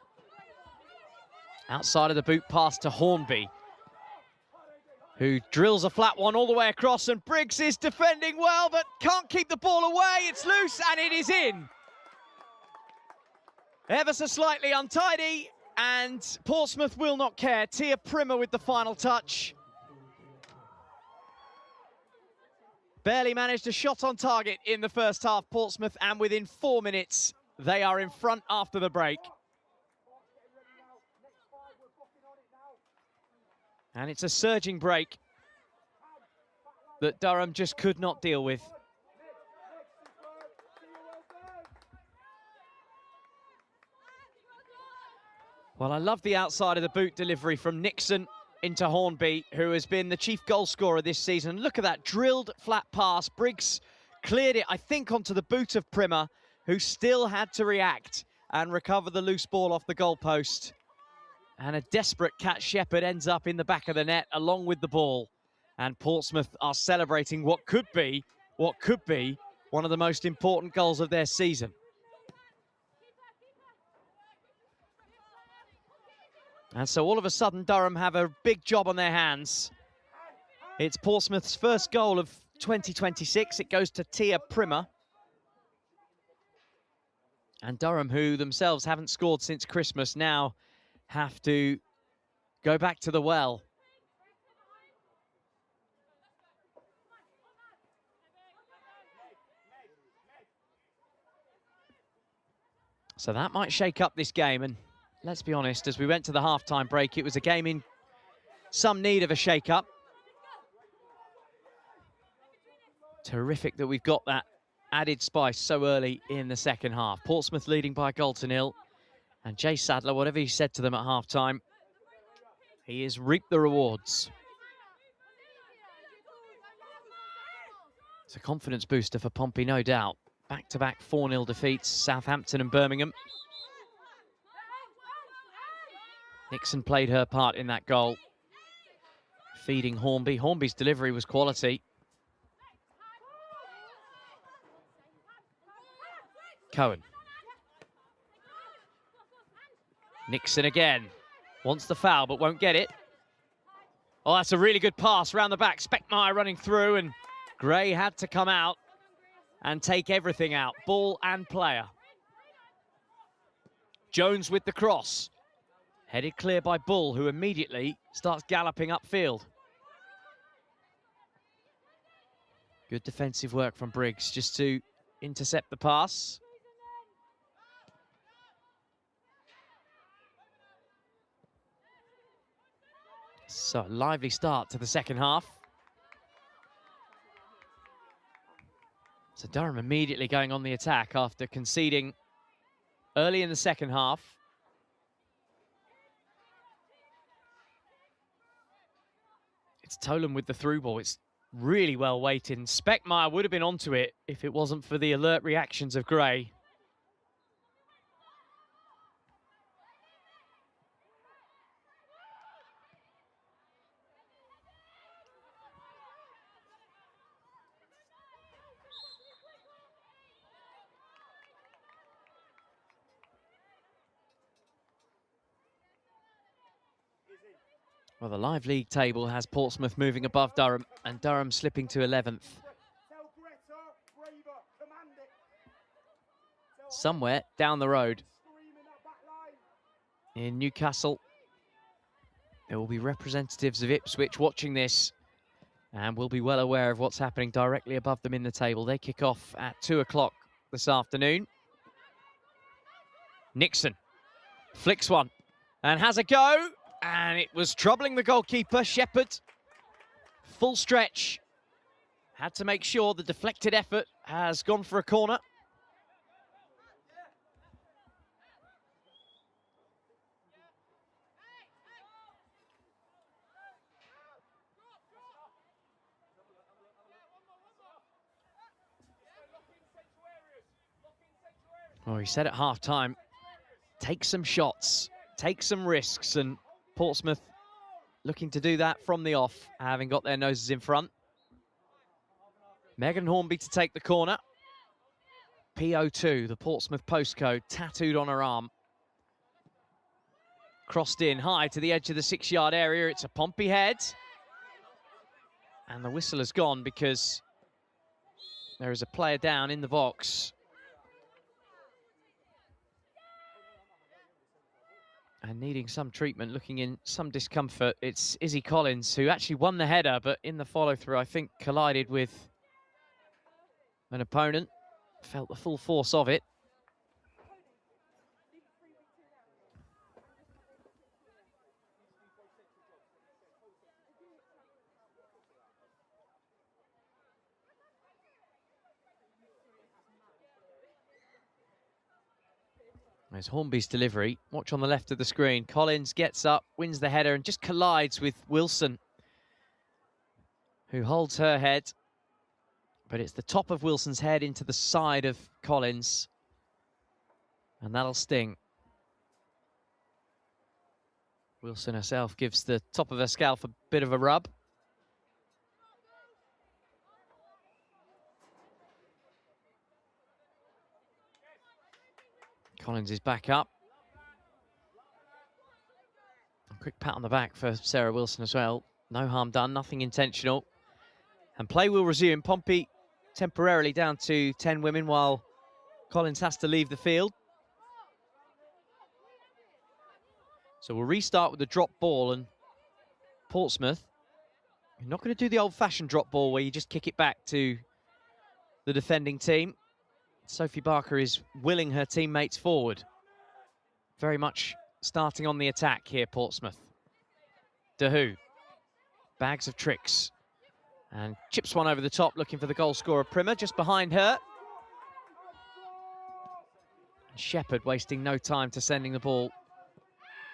Outside of the boot pass to Hornby, who drills a flat one all the way across, and Briggs is defending well, but can't keep the ball away. It's loose, and it is in. Ever so slightly untidy, and Portsmouth will not care. Tia Primmer with the final touch. Barely managed a shot on target in the first half, Portsmouth, and within 4 minutes, they are in front after the break. And it's a surging break that Durham just could not deal with. Well, I love the outside of the boot delivery from Nixon into Hornby, who has been the chief goal scorer this season. Look at that drilled flat pass. Briggs cleared it, I think, onto the boot of Primmer, who still had to react and recover the loose ball off the goalpost. And a desperate Kat Shepherd ends up in the back of the net along with the ball. And Portsmouth are celebrating what could be one of the most important goals of their season. And so all of a sudden, Durham have a big job on their hands. It's Portsmouth's first goal of 2026. It goes to Tia Primmer. And Durham, who themselves haven't scored since Christmas, now have to go back to the well. So that might shake up this game. And let's be honest, as we went to the half-time break, it was a game in some need of a shake-up. Terrific that we've got that added spice so early in the second half. Portsmouth leading by a goal to nil. And Jay Sadler, whatever he said to them at half-time, he has reaped the rewards. It's a confidence booster for Pompey, no doubt. Back-to-back 4-0 defeats, Southampton and Birmingham. Nixon played her part in that goal. feeding Hornby. Hornby's delivery was quality. Cohen. Nixon again. Wants the foul, but won't get it. Oh, that's a really good pass round the back. Speckmeyer running through, and Gray had to come out and take everything out, ball and player. Jones with the cross. Headed clear by Bull, who immediately starts galloping upfield. Good defensive work from Briggs just to intercept the pass. So, lively start to the second half. So Durham immediately going on the attack after conceding early in the second half. It's Tolan with the through ball. It's really well weighted. And Speckmeyer would have been onto it if it wasn't for the alert reactions of Gray. Well, the live league table has Portsmouth moving above Durham and Durham slipping to 11th. Somewhere down the road in Newcastle, there will be representatives of Ipswich watching this and will be well aware of what's happening directly above them in the table. They kick off at 2 o'clock this afternoon. Nixon flicks one and has a go. And it was troubling the goalkeeper, Shepherd. Full stretch. Had to make sure the deflected effort has gone for a corner. Oh, he said at half-time, take some shots, take some risks, and Portsmouth looking to do that from the off, having got their noses in front. Megan Hornby to take the corner. PO2, the Portsmouth postcode, tattooed on her arm. Crossed in high to the edge of the 6-yard area. It's a Pompey head. And the whistle has gone because there is a player down in the box. And needing some treatment, looking in some discomfort. It's Izzy Collins, who actually won the header, but in the follow-through, I think, collided with an opponent. Felt the full force of it. There's Hornby's delivery. Watch on the left of the screen. Collins gets up, wins the header, and just collides with Wilson, who holds her head. But it's the top of Wilson's head into the side of Collins. And that'll sting. Wilson herself gives the top of her scalp a bit of a rub. Collins is back up. A quick pat on the back for Sarah Wilson as well. No harm done, nothing intentional. And play will resume. Pompey temporarily down to 10 women while Collins has to leave the field. So we'll restart with the drop ball, and Portsmouth, you're not going to do the old-fashioned drop ball where you just kick it back to the defending team. Sophie Barker is willing her teammates forward. Very much starting on the attack here, Portsmouth. DeHoo, bags of tricks. And chips one over the top, looking for the goal scorer, Primer, just behind her. Shepherd wasting no time to sending the ball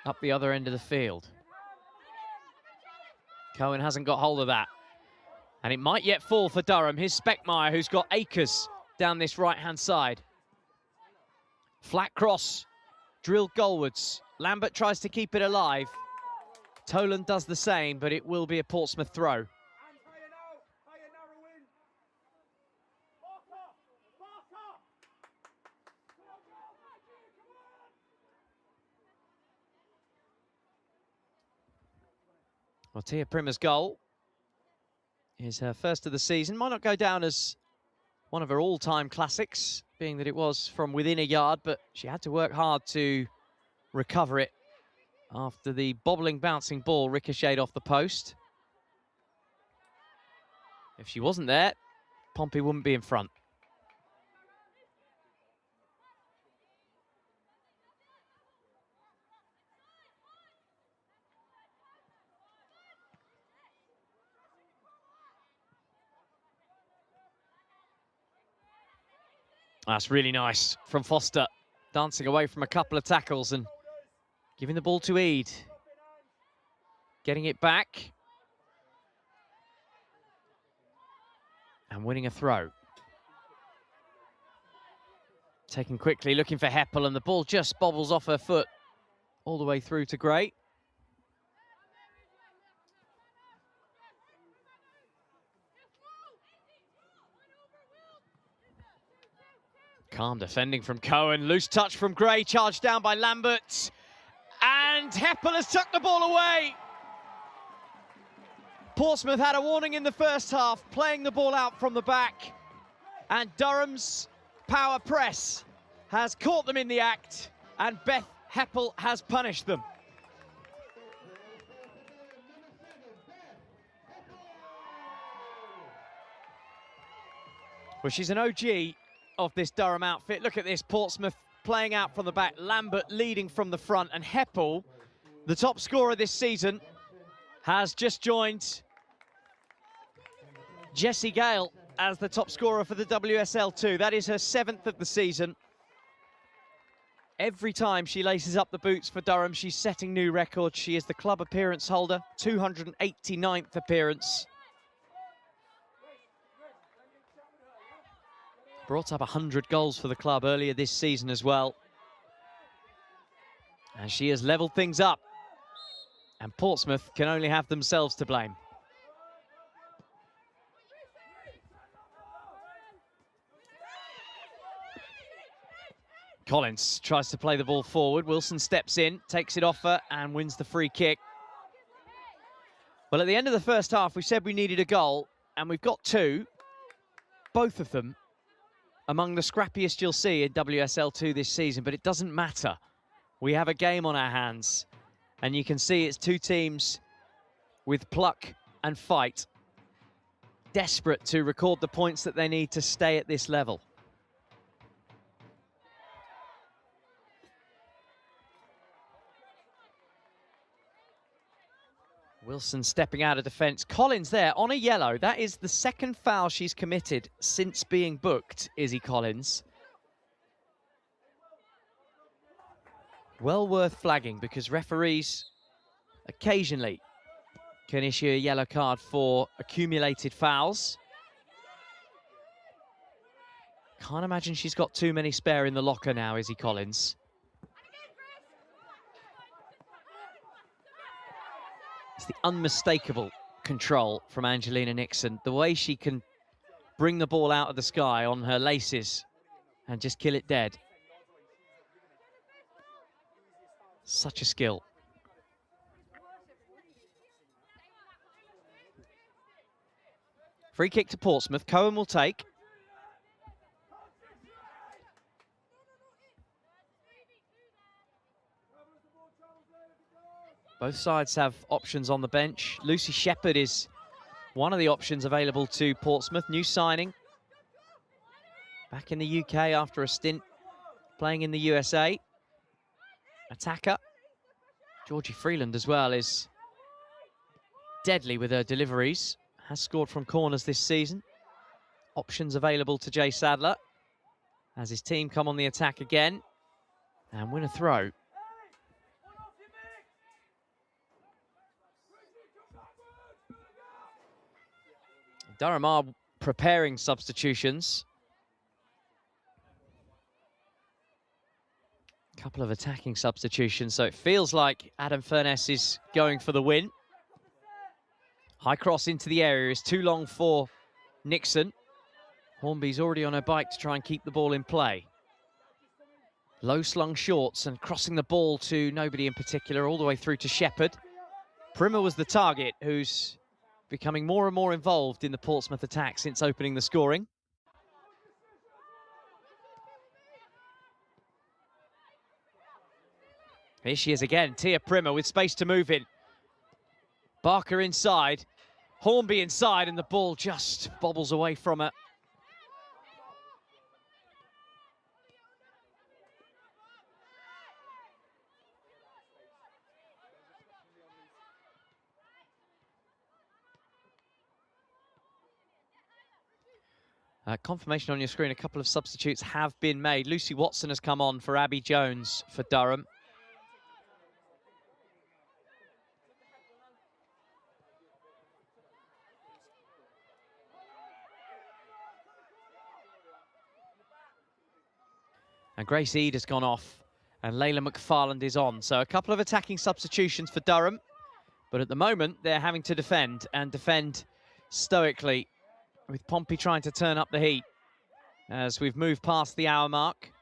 up the other end of the field. Cohen hasn't got hold of that. And it might yet fall for Durham. Here's Speckmeyer, who's got acres down this right-hand side. Flat cross, drilled goalwards. Lambert tries to keep it alive. Toland does the same, but it will be a Portsmouth throw. Hands higher now. Higher, narrow in. Barker! Barker! Well, Tia Prima's goal is her first of the season. Might not go down as one of her all-time classics, being that it was from within a yard, but she had to work hard to recover it after the bobbling, bouncing ball ricocheted off the post. If she wasn't there, Pompey wouldn't be in front. That's really nice from Foster, dancing away from a couple of tackles and giving the ball to Eade. Getting it back. And winning a throw. Taken quickly, looking for Heppel, and the ball just bobbles off her foot all the way through to Gray. Calm defending from Cohen, loose touch from Gray, charged down by Lambert. And Heppel has tucked the ball away. Portsmouth had a warning in the first half, playing the ball out from the back. And Durham's power press has caught them in the act, and Beth Heppel has punished them. Well, she's an OG of this Durham outfit. Look at this, Portsmouth playing out from the back, Lambert leading from the front, and Heppel, the top scorer this season, has just joined Jessie Gale as the top scorer for the WSL2. That is her 7th of the season. Every time she laces up the boots for Durham, she's setting new records. She is the club appearance holder, 289th appearance. Brought up 100 goals for the club earlier this season as well. And she has levelled things up. And Portsmouth can only have themselves to blame. Collins tries to play the ball forward. Wilson steps in, takes it off her, and wins the free kick. Well, at the end of the first half, we said we needed a goal, and we've got two. Both of them among the scrappiest you'll see in WSL2 this season, but it doesn't matter. We have a game on our hands, and you can see it's two teams with pluck and fight, desperate to record the points that they need to stay at this level. Wilson stepping out of defence. Collins there on a yellow. That is the second foul she's committed since being booked, Izzy Collins. Well worth flagging, because referees occasionally can issue a yellow card for accumulated fouls. Can't imagine she's got too many spare in the locker now, Izzy Collins. It's the unmistakable control from Angelina Nixon. The way she can bring the ball out of the sky on her laces and just kill it dead. Such a skill. Free kick to Portsmouth. Cohen will take. Both sides have options on the bench. Lucy Shepherd is one of the options available to Portsmouth. New signing. Back in the UK after a stint playing in the USA. Attacker. Georgie Freeland as well is deadly with her deliveries. Has scored from corners this season. Options available to Jay Sadler as his team come on the attack again and win a throw. Durham are preparing substitutions. Couple of attacking substitutions, so it feels like Adam Furness is going for the win. High cross into the area is too long for Nixon. Hornby's already on her bike to try and keep the ball in play. Low slung shorts and crossing the ball to nobody in particular, all the way through to Shepherd. Primmer was the target, who's becoming more and more involved in the Portsmouth attack since opening the scoring. Here she is again, Tia Primmer with space to move in. Barker inside, Hornby inside, and the ball just bobbles away from her. Confirmation on your screen, a couple of substitutes have been made. Lucy Watson has come on for Abby Jones for Durham. And Grace Eade has gone off, and Layla McFarland is on. So a couple of attacking substitutions for Durham. But at the moment, they're having to defend, and defend stoically, with Pompey trying to turn up the heat as we've moved past the hour mark.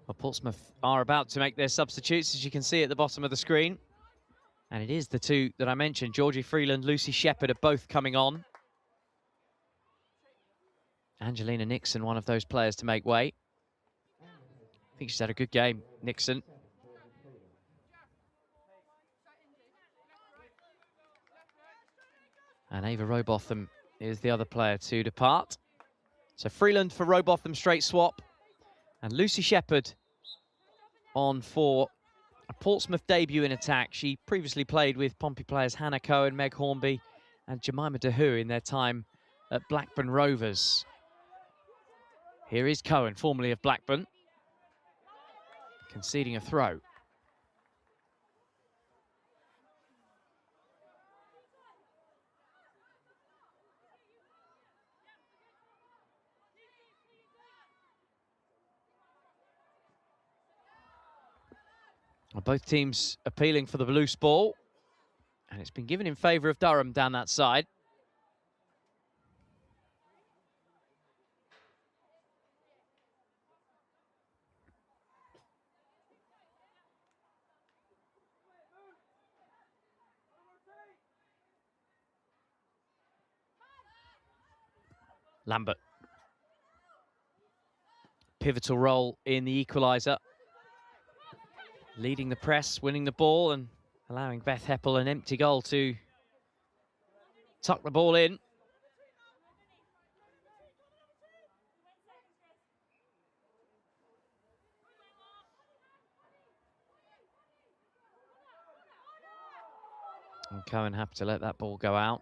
Well, Portsmouth are about to make their substitutes, as you can see at the bottom of the screen. And it is the two that I mentioned, Georgie Freeland, Lucy Shepherd, are both coming on. Angelina Nixon, one of those players to make way. I think she's had a good game, Nixon. And Ava Robotham is the other player to depart. So Freeland for Robotham, straight swap. And Lucy Shepherd on for a Portsmouth debut in attack. She previously played with Pompey players Hannah Cohen, Meg Hornby and Jemima Dahu in their time at Blackburn Rovers. Here is Cohen, formerly of Blackburn, conceding a throw. Well, both teams appealing for the loose ball, and it's been given in favour of Durham down that side. Lambert. Pivotal role in the equaliser. Leading the press, winning the ball, and allowing Beth Heppel an empty goal to tuck the ball in. And Cohen happy to let that ball go out.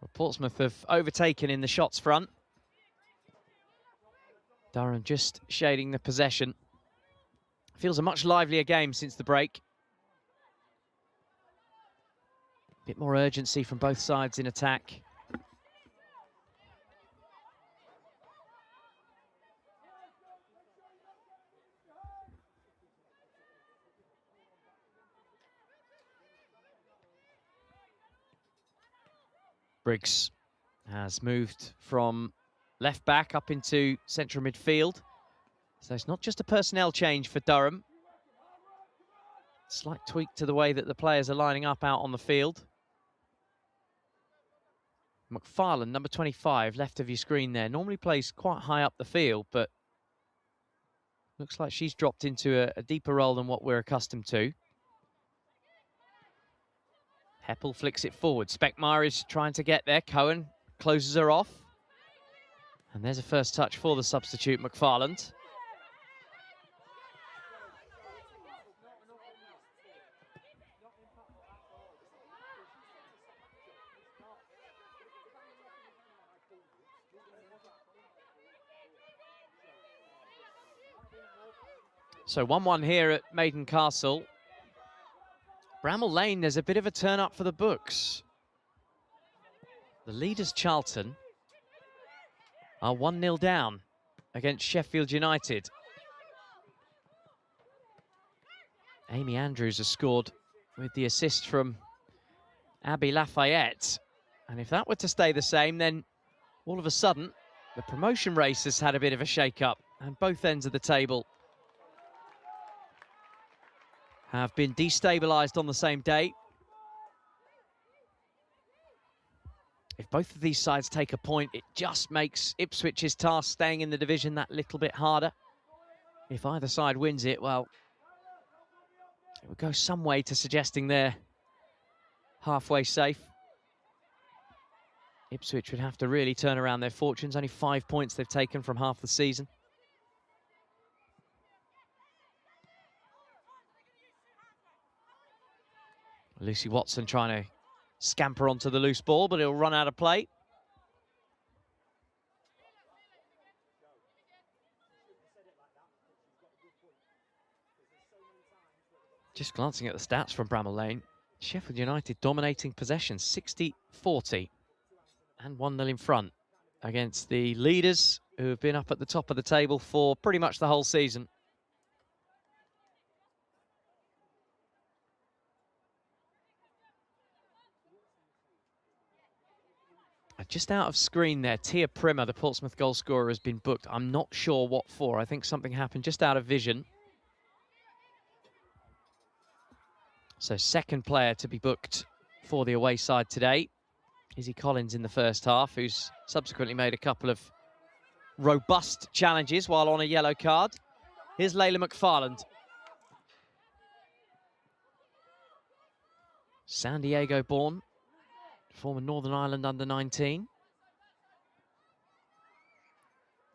Well, Portsmouth have overtaken in the shots front. Durham just shading the possession. Feels a much livelier game since the break. Bit more urgency from both sides in attack. Briggs has moved from left back up into central midfield. So it's not just a personnel change for Durham. Slight tweak to the way that the players are lining up out on the field. McFarland, number 25, left of your screen there, normally plays quite high up the field, but looks like she's dropped into a deeper role than what we're accustomed to. Heppel flicks it forward. Speckmeyer is trying to get there. Cohen closes her off. And there's a first touch for the substitute, McFarland. So 1-1 here at Maiden Castle. Bramall Lane, there's a bit of a turn up for the books. The leaders, Charlton, are 1-0 down against Sheffield United. Amy Andrews has scored with the assist from Abby Lafayette. And if that were to stay the same, then all of a sudden, the promotion race has had a bit of a shake-up, and both ends of the table have been destabilised on the same day. If both of these sides take a point, it just makes Ipswich's task staying in the division that little bit harder. If either side wins it, well, it would go some way to suggesting they're halfway safe. Ipswich would have to really turn around their fortunes. Only 5 points they've taken from half the season. Lucy Watson trying to scamper onto the loose ball, but it'll run out of play. Just glancing at the stats from Bramall Lane, Sheffield United dominating possession, 60-40, and 1-0 in front against the leaders who have been up at the top of the table for pretty much the whole season. Just out of screen there, Tia Primmer, the Portsmouth goal scorer, has been booked. I'm not sure what for. I think something happened just out of vision. So second player to be booked for the away side today. Izzy Collins in the first half, who's subsequently made a couple of robust challenges while on a yellow card. Here's Layla McFarland. San Diego born, former Northern Ireland under-19.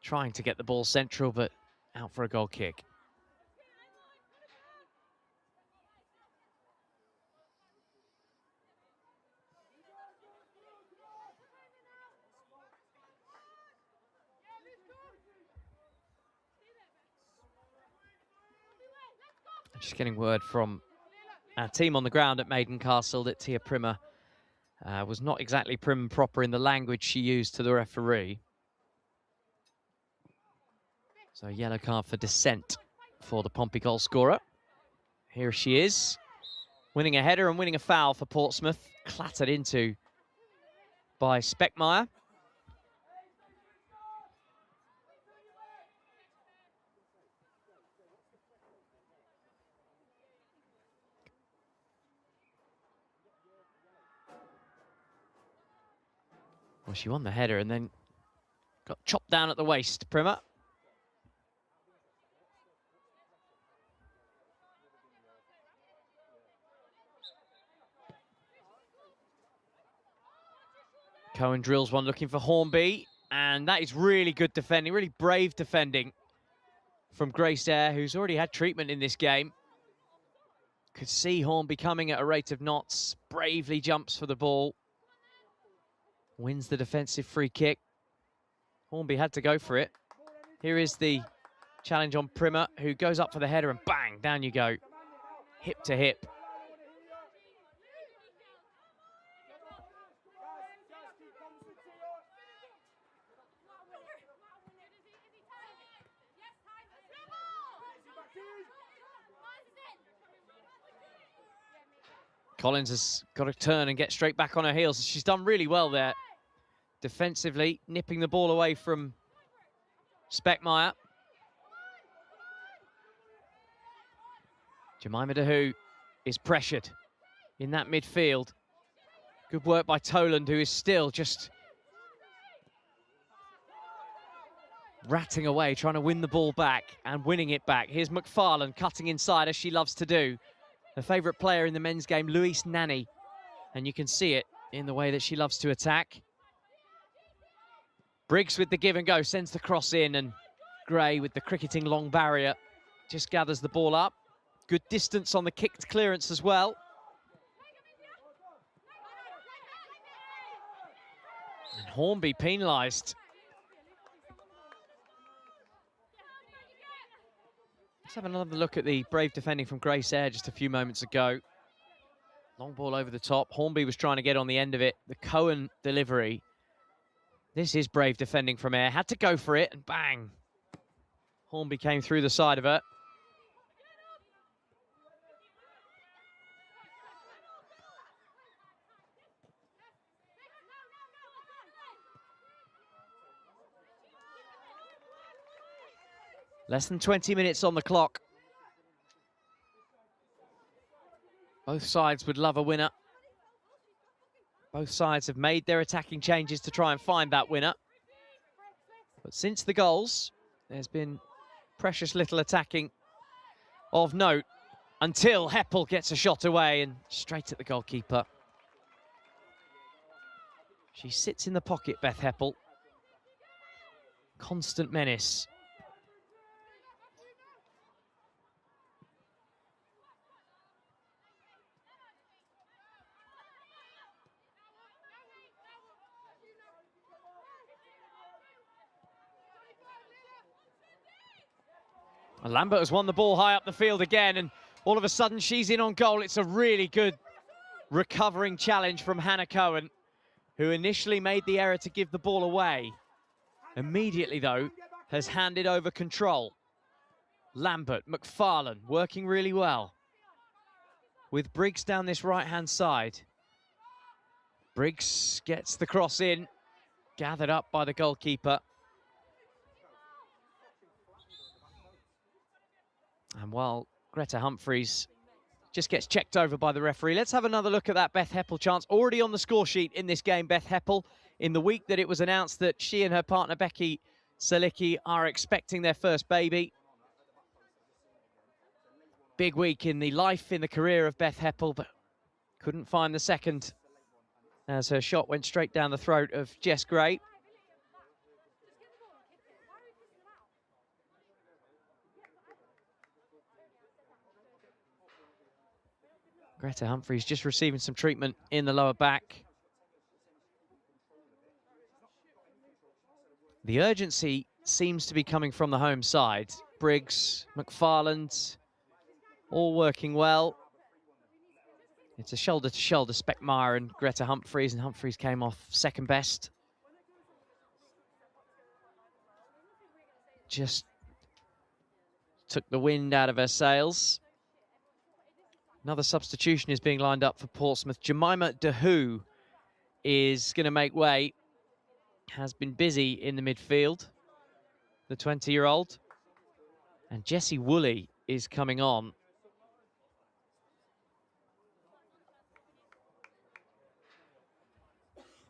Trying to get the ball central, but out for a goal kick. Just getting word from our team on the ground at Maiden Castle that Tia Primmer was not exactly prim and proper in the language she used to the referee. So yellow card for dissent for the Pompey goal scorer. Here she is, winning a header and winning a foul for Portsmouth. Clattered into by Speckmeyer. Well, she won the header and then got chopped down at the waist, Primmer. Cohen drills one looking for Hornby, and that is really good defending, really brave defending from Grace Eyre, who's already had treatment in this game. Could see Hornby coming at a rate of knots, bravely jumps for the ball. Wins the defensive free kick. Hornby had to go for it. Here is the challenge on Primmer, who goes up for the header and bang, down you go. Hip to hip. Collins has got to turn and get straight back on her heels. She's done really well there. Defensively, nipping the ball away from Speckmeyer. Jemima Dahu is pressured in that midfield. Good work by Toland, who is still just ratting away, trying to win the ball back and winning it back. Here's McFarland cutting inside, as she loves to do. Her favourite player in the men's game, Louise Nanny. And you can see it in the way that she loves to attack. Briggs with the give and go, sends the cross in, and Gray with the cricketing long barrier just gathers the ball up. Good distance on the kicked clearance as well. And Hornby penalised. Let's have another look at the brave defending from Grace Air just a few moments ago. Long ball over the top. Hornby was trying to get on the end of it. The Cohen delivery. This is brave defending from Air. Had to go for it, and bang. Hornby came through the side of her. Less than 20 minutes on the clock. Both sides would love a winner. Both sides have made their attacking changes to try and find that winner. But since the goals, there's been precious little attacking of note until Heppel gets a shot away and straight at the goalkeeper. She sits in the pocket, Beth Heppel. Constant menace. And Lambert has won the ball high up the field again, and all of a sudden she's in on goal. It's a really good recovering challenge from Hannah Cohen, who initially made the error to give the ball away. Immediately, though, has handed over control. Lambert, McFarlane, working really well. With Briggs down this right-hand side. Briggs gets the cross in, gathered up by the goalkeeper. And while Greta Humphreys just gets checked over by the referee, let's have another look at that Beth Heppel chance. Already on the score sheet in this game, Beth Heppel, in the week that it was announced that she and her partner Becky Salicki are expecting their first baby. Big week in the life, in the career of Beth Heppel, but couldn't find the second as her shot went straight down the throat of Jess Gray. Greta Humphreys just receiving some treatment in the lower back. The urgency seems to be coming from the home side. Briggs, McFarland, all working well. It's a shoulder-to-shoulder, Speckmeyer and Greta Humphreys, and Humphreys came off second best. Just took the wind out of her sails. Another substitution is being lined up for Portsmouth. Jemima DeHoo is going to make way. Has been busy in the midfield, the 20-year-old. And Jessie Woolley is coming on.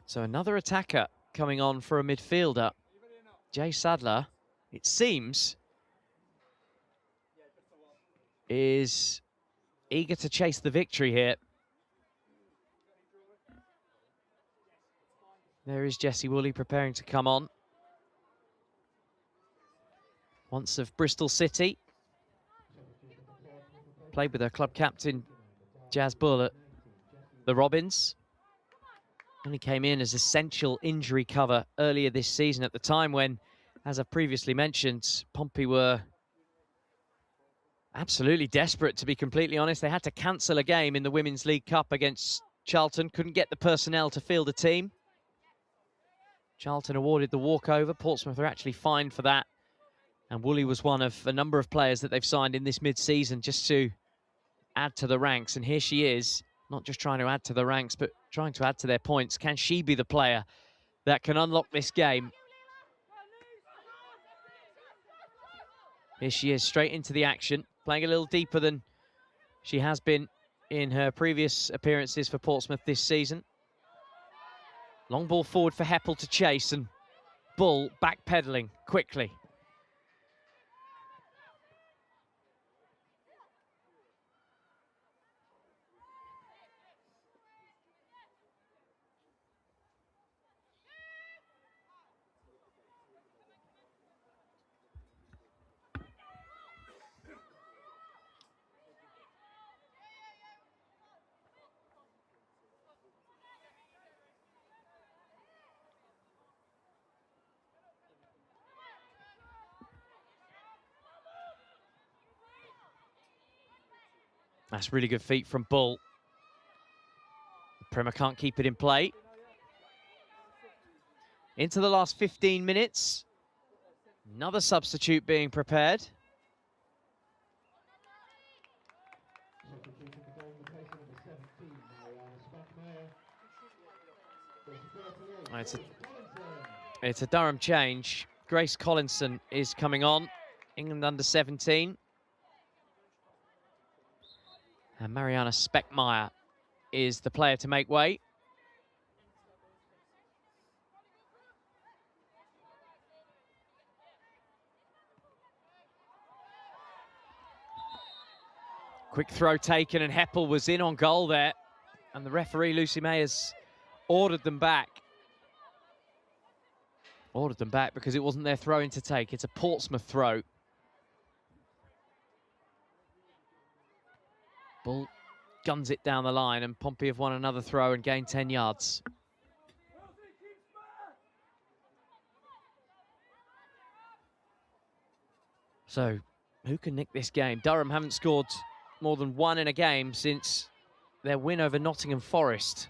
So another attacker coming on for a midfielder. Jay Sadler, it seems, is eager to chase the victory here. There is Jessie Woolley preparing to come on. Once of Bristol City. Played with her club captain, Jazz Bull, at the Robins. Only came in as essential injury cover earlier this season at the time when, as I've previously mentioned, Pompey were absolutely desperate, to be completely honest. They had to cancel a game in the Women's League Cup against Charlton. Couldn't get the personnel to field a team. Charlton awarded the walkover. Portsmouth are actually fined for that. And Woolley was one of a number of players that they've signed in this mid-season just to add to the ranks. And here she is, not just trying to add to the ranks, but trying to add to their points. Can she be the player that can unlock this game? Here she is, straight into the action, playing a little deeper than she has been in her previous appearances for Portsmouth this season. Long ball forward for Heppel to chase, and Bull backpedaling quickly. That's really good feet from Bull. Prima can't keep it in play. Into the last 15 minutes. Another substitute being prepared. It's a Durham change. Grace Collinson is coming on, England under 17. And Mariana Speckmeyer is the player to make way. Quick throw taken, and Heppel was in on goal there. And the referee, Lucy May, has ordered them back. Ordered them back because it wasn't their throw-in to take. It's a Portsmouth throw. Bull guns it down the line, and Pompey have won another throw and gained 10 yards. So, who can nick this game? Durham haven't scored more than one in a game since their win over Nottingham Forest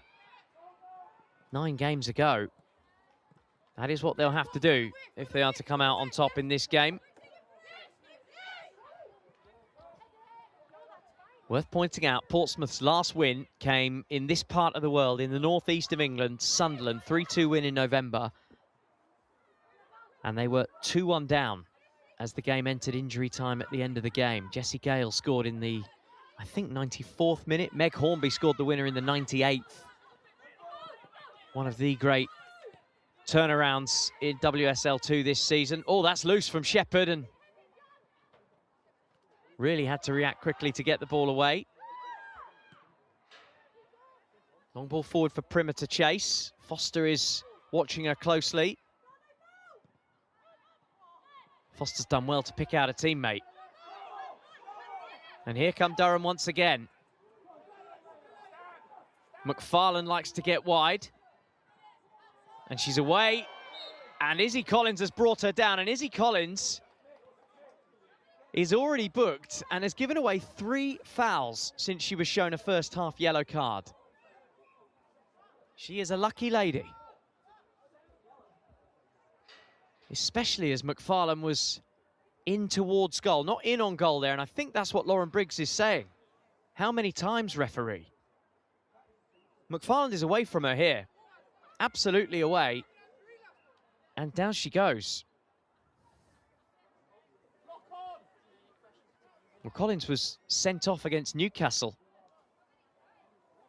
9 games ago. That is what they'll have to do if they are to come out on top in this game. Worth pointing out, Portsmouth's last win came in this part of the world, in the northeast of England, Sunderland, 3-2 win in November. And they were 2-1 down as the game entered injury time at the end of the game. Jessie Gale scored in the, I think, 94th minute. Meg Hornby scored the winner in the 98th. One of the great turnarounds in WSL2 this season. Oh, that's loose from Shepherd, and really had to react quickly to get the ball away. Long ball forward for Prima to chase. Foster is watching her closely. Foster's done well to pick out a teammate. And here come Durham once again. McFarlane likes to get wide. And she's away. And Izzy Collins has brought her down. And Izzy Collins is already booked and has given away 3 fouls since she was shown a first half yellow card. She is a lucky lady. Especially as McFarlane was in towards goal, not in on goal there. And I think that's what Lauren Briggs is saying. How many times, referee? McFarlane is away from her here. Absolutely away. And down she goes. Well, Collins was sent off against Newcastle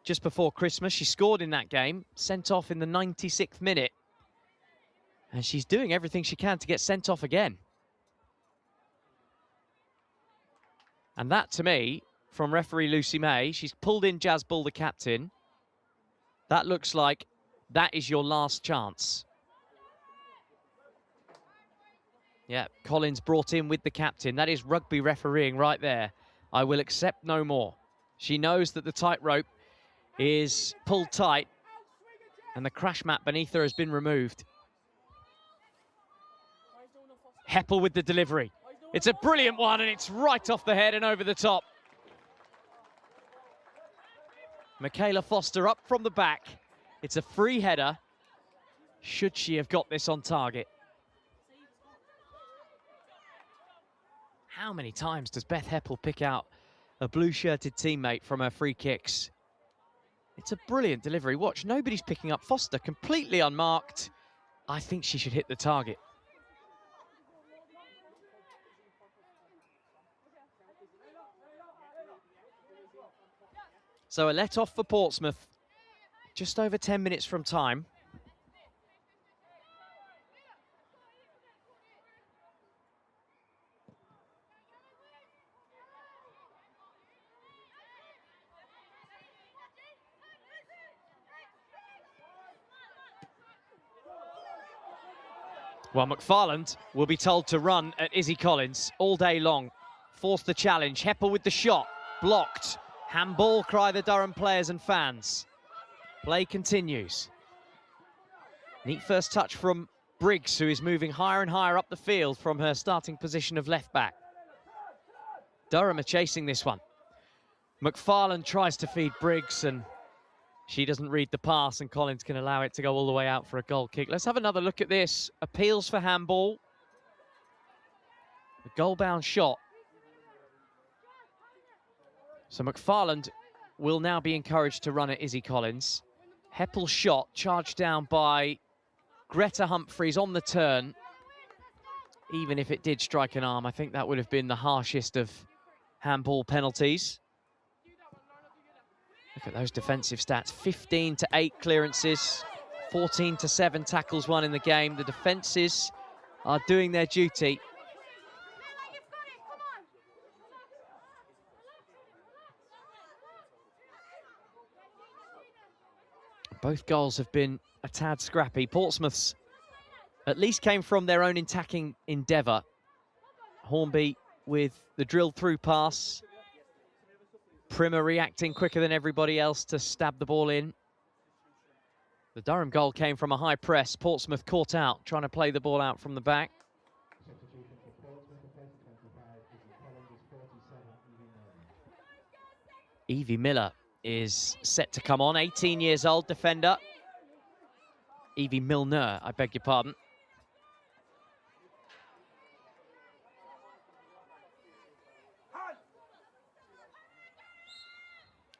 just before Christmas. She scored in that game, sent off in the 96th minute. And she's doing everything she can to get sent off again. And that, to me, from referee Lucy May, she's pulled in Jazz Bull, the captain. That looks like that is your last chance. Yeah, Collins brought in with the captain. That is rugby refereeing right there. I will accept no more. She knows that the tightrope is pulled tight and the crash mat beneath her has been removed. Heppel with the delivery. It's a brilliant one, and it's right off the head and over the top. Michaela Foster up from the back. It's a free header. Should she have got this on target? How many times does Beth Heppel pick out a blue-shirted teammate from her free kicks? It's a brilliant delivery. Watch, nobody's picking up Foster, completely unmarked. I think she should hit the target. So a let-off for Portsmouth, just over 10 minutes from time. Well, McFarlane will be told to run at Izzy Collins all day long. Force the challenge. Heppel with the shot. Blocked. Handball, cry the Durham players and fans. Play continues. Neat first touch from Briggs, who is moving higher and higher up the field from her starting position of left back. Durham are chasing this one. McFarland tries to feed Briggs, and she doesn't read the pass, and Collins can allow it to go all the way out for a goal kick. Let's have another look at this. Appeals for handball. A goal-bound shot. So McFarland will now be encouraged to run at Izzy Collins. Heppel's shot charged down by Greta Humphreys on the turn. Even if it did strike an arm, I think that would have been the harshest of handball penalties. Look at those defensive stats. 15-8 clearances, 14-7 tackles won in the game. The defences are doing their duty. Both goals have been a tad scrappy. Portsmouth's at least came from their own attacking endeavour. Hornby with the drilled through pass. Primer reacting quicker than everybody else to stab the ball in. The Durham goal came from a high press. Portsmouth caught out, trying to play the ball out from the back. Evie Miller is set to come on, 18 years old, defender. Evie Milner, I beg your pardon.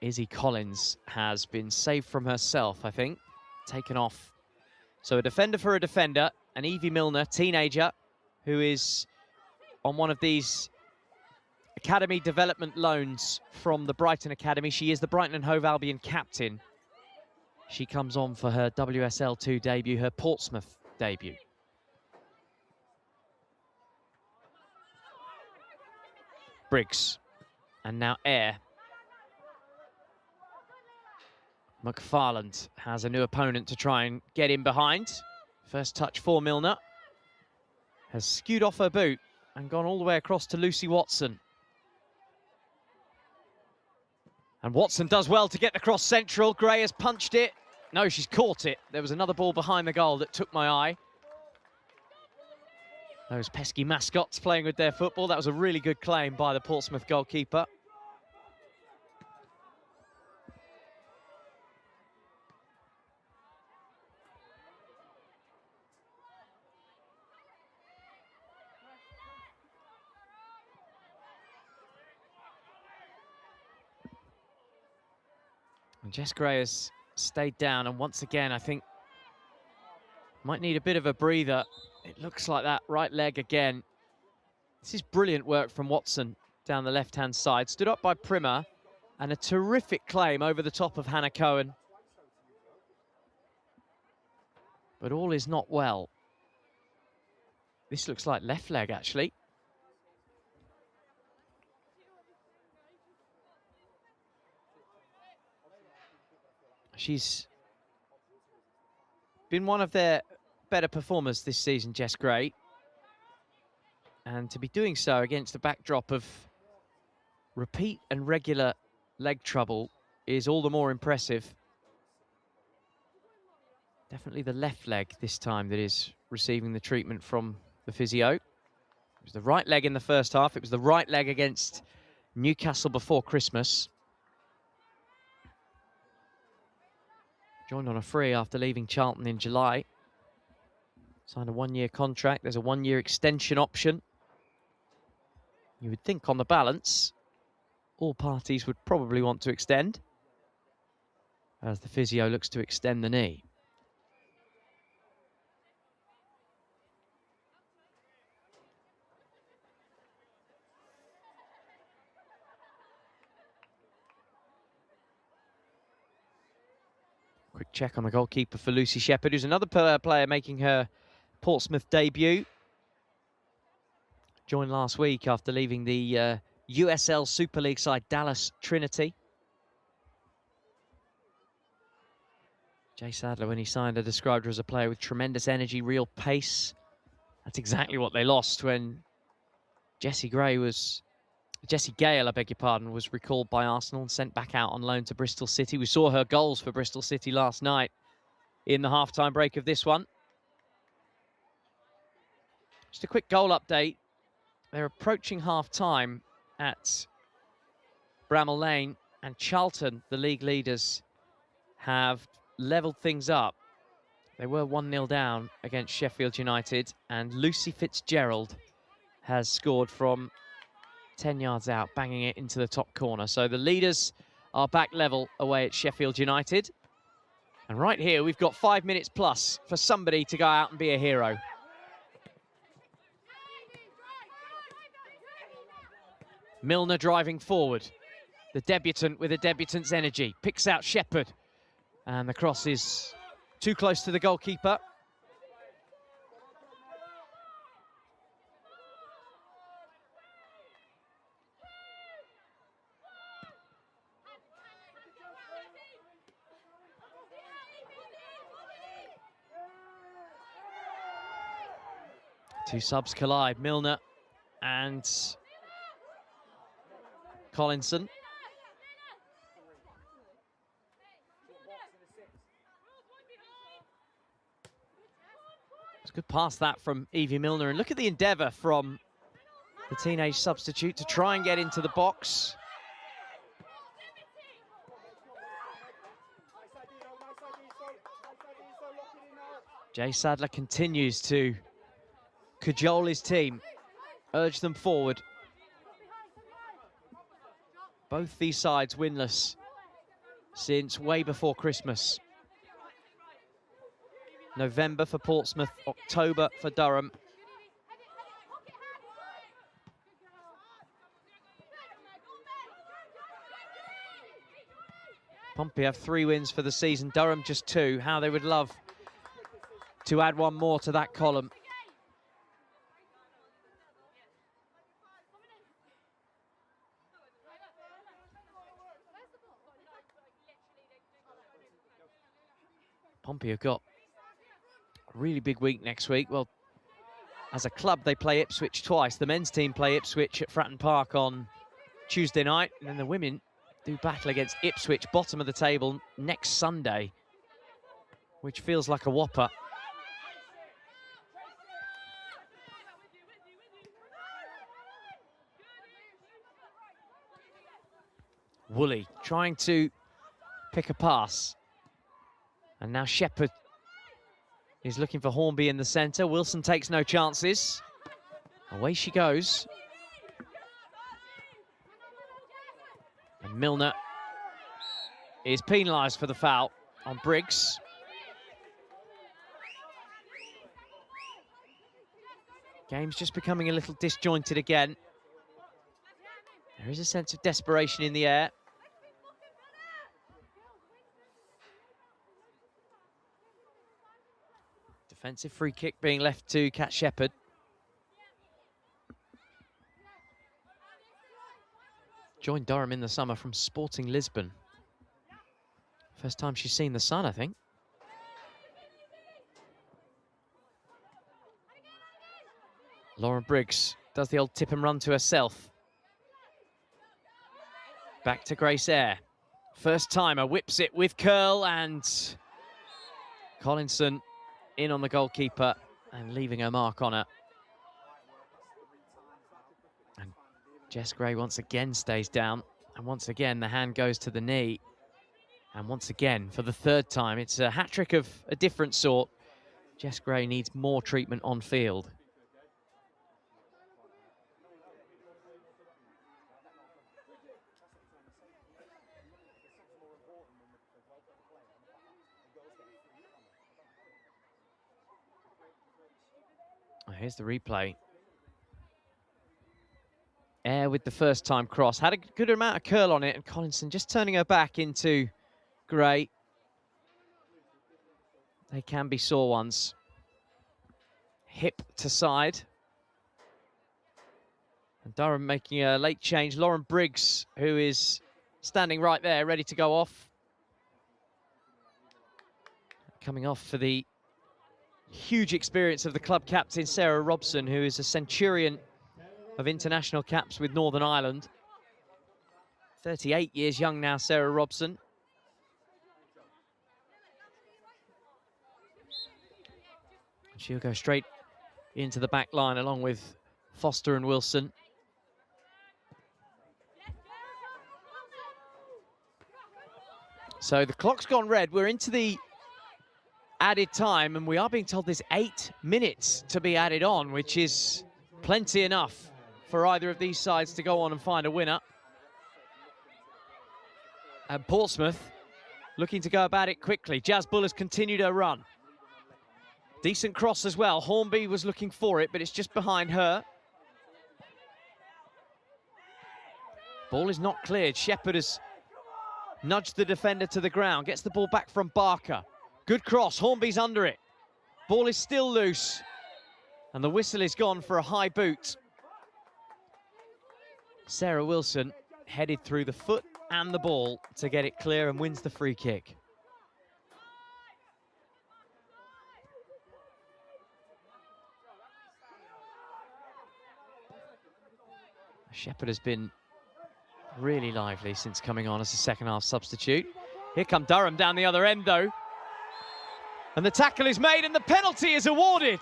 Izzy Collins has been saved from herself, I think, taken off. So a defender for a defender, and Evie Milner, teenager, who is on one of these academy development loans from the Brighton Academy. She is the Brighton and Hove Albion captain. She comes on for her WSL 2 debut, her Portsmouth debut. Briggs, and now Eyre. McFarland has a new opponent to try and get in behind. First touch for Milner. Has skewed off her boot and gone all the way across to Lucy Watson. And Watson does well to get the cross central. Gray has punched it. No, she's caught it. There was another ball behind the goal that took my eye. Those pesky mascots playing with their football. That was a really good claim by the Portsmouth goalkeeper. And Jess Gray has stayed down, and once again, I think might need a bit of a breather. It looks like that right leg again. This is brilliant work from Watson down the left-hand side. Stood up by Primer, and a terrific claim over the top of Hannah Cohen. But all is not well. This looks like left leg, actually. She's been one of their better performers this season, Jess Gray. And to be doing so against the backdrop of repeat and regular leg trouble is all the more impressive. Definitely the left leg this time that is receiving the treatment from the physio. It was the right leg in the first half. It was the right leg against Newcastle before Christmas. Joined on a free after leaving Charlton in July. Signed a one-year contract. There's a one-year extension option. You would think on the balance, all parties would probably want to extend, as the physio looks to extend the knee. Quick check on the goalkeeper for Lucy Shepherd, who's another player making her Portsmouth debut. Joined last week after leaving the USL Super League side Dallas Trinity. Jay Sadler, when he signed her, described her as a player with tremendous energy, real pace. That's exactly what they lost when Jessie Gale, I beg your pardon, was recalled by Arsenal and sent back out on loan to Bristol City. We saw her goals for Bristol City last night in the half-time break of this one. Just a quick goal update. They're approaching half-time at Bramall Lane. and Charlton, the league leaders, have levelled things up. They were 1-0 down against Sheffield United, and Lucy Fitzgerald has scored from 10 yards out, banging it into the top corner. So the leaders are back level away at Sheffield United. And right here, we've got 5 minutes plus for somebody to go out and be a hero. Milner driving forward. The debutant with a debutant's energy. Picks out Shepherd. And the cross is too close to the goalkeeper. Two subs collide, Milner and Collinson. It's a good pass that from Evie Milner, and look at the endeavour from the teenage substitute to try and get into the box. Jay Sadler continues to cajole his team, urge them forward. Both these sides winless since way before Christmas. November for Portsmouth, October for Durham. Pompey have 3 wins for the season, Durham just 2. How they would love to add one more to that column. Pompey have got a really big week next week. Well, as a club, they play Ipswich twice. The men's team play Ipswich at Fratton Park on Tuesday night, and then the women do battle against Ipswich, bottom of the table, next Sunday, which feels like a whopper. Woolley trying to pick a pass. And now Shepherd is looking for Hornby in the centre. Wilson takes no chances. Away she goes. And Milner is penalised for the foul on Briggs. Game's just becoming a little disjointed again. There is a sense of desperation in the air. Defensive free kick being left to Kat Shepherd. Joined Durham in the summer from Sporting Lisbon. First time she's seen the sun, I think. Lauren Briggs does the old tip and run to herself. Back to Grace Eyre. First timer, whips it with curl, and Collinson in on the goalkeeper and leaving her mark on her. And Jess Gray once again stays down, and once again the hand goes to the knee. And once again, for the 3rd time, it's a hat-trick of a different sort. Jess Gray needs more treatment on field. Here's the replay. Eyre with the first time cross. Had a good amount of curl on it, and Collinson just turning her back into Gray. They can be sore ones. Hip to side. And Durham making a late change. Lauren Briggs, who is standing right there, ready to go off. Coming off for the huge experience of the club captain, Sarah Robson, who is a centurion of international caps with Northern Ireland. 38 years young now, Sarah Robson. She'll go straight into the back line along with Foster and Wilson. So the clock's gone red. We're into the added time, and we are being told there's 8 minutes to be added on, which is plenty enough for either of these sides to go on and find a winner. And Portsmouth looking to go about it quickly. Jazz Bull has continued her run. Decent cross as well. Hornby was looking for it, but it's just behind her. Ball is not cleared. Shepherd has nudged the defender to the ground. Gets the ball back from Barker. Good cross. Hornby's under it. Ball is still loose. And the whistle is gone for a high boot. Sarah Wilson headed through the foot and the ball to get it clear and wins the free kick. Shepherd has been really lively since coming on as a second half substitute. Here come Durham down the other end though. And the tackle is made and the penalty is awarded.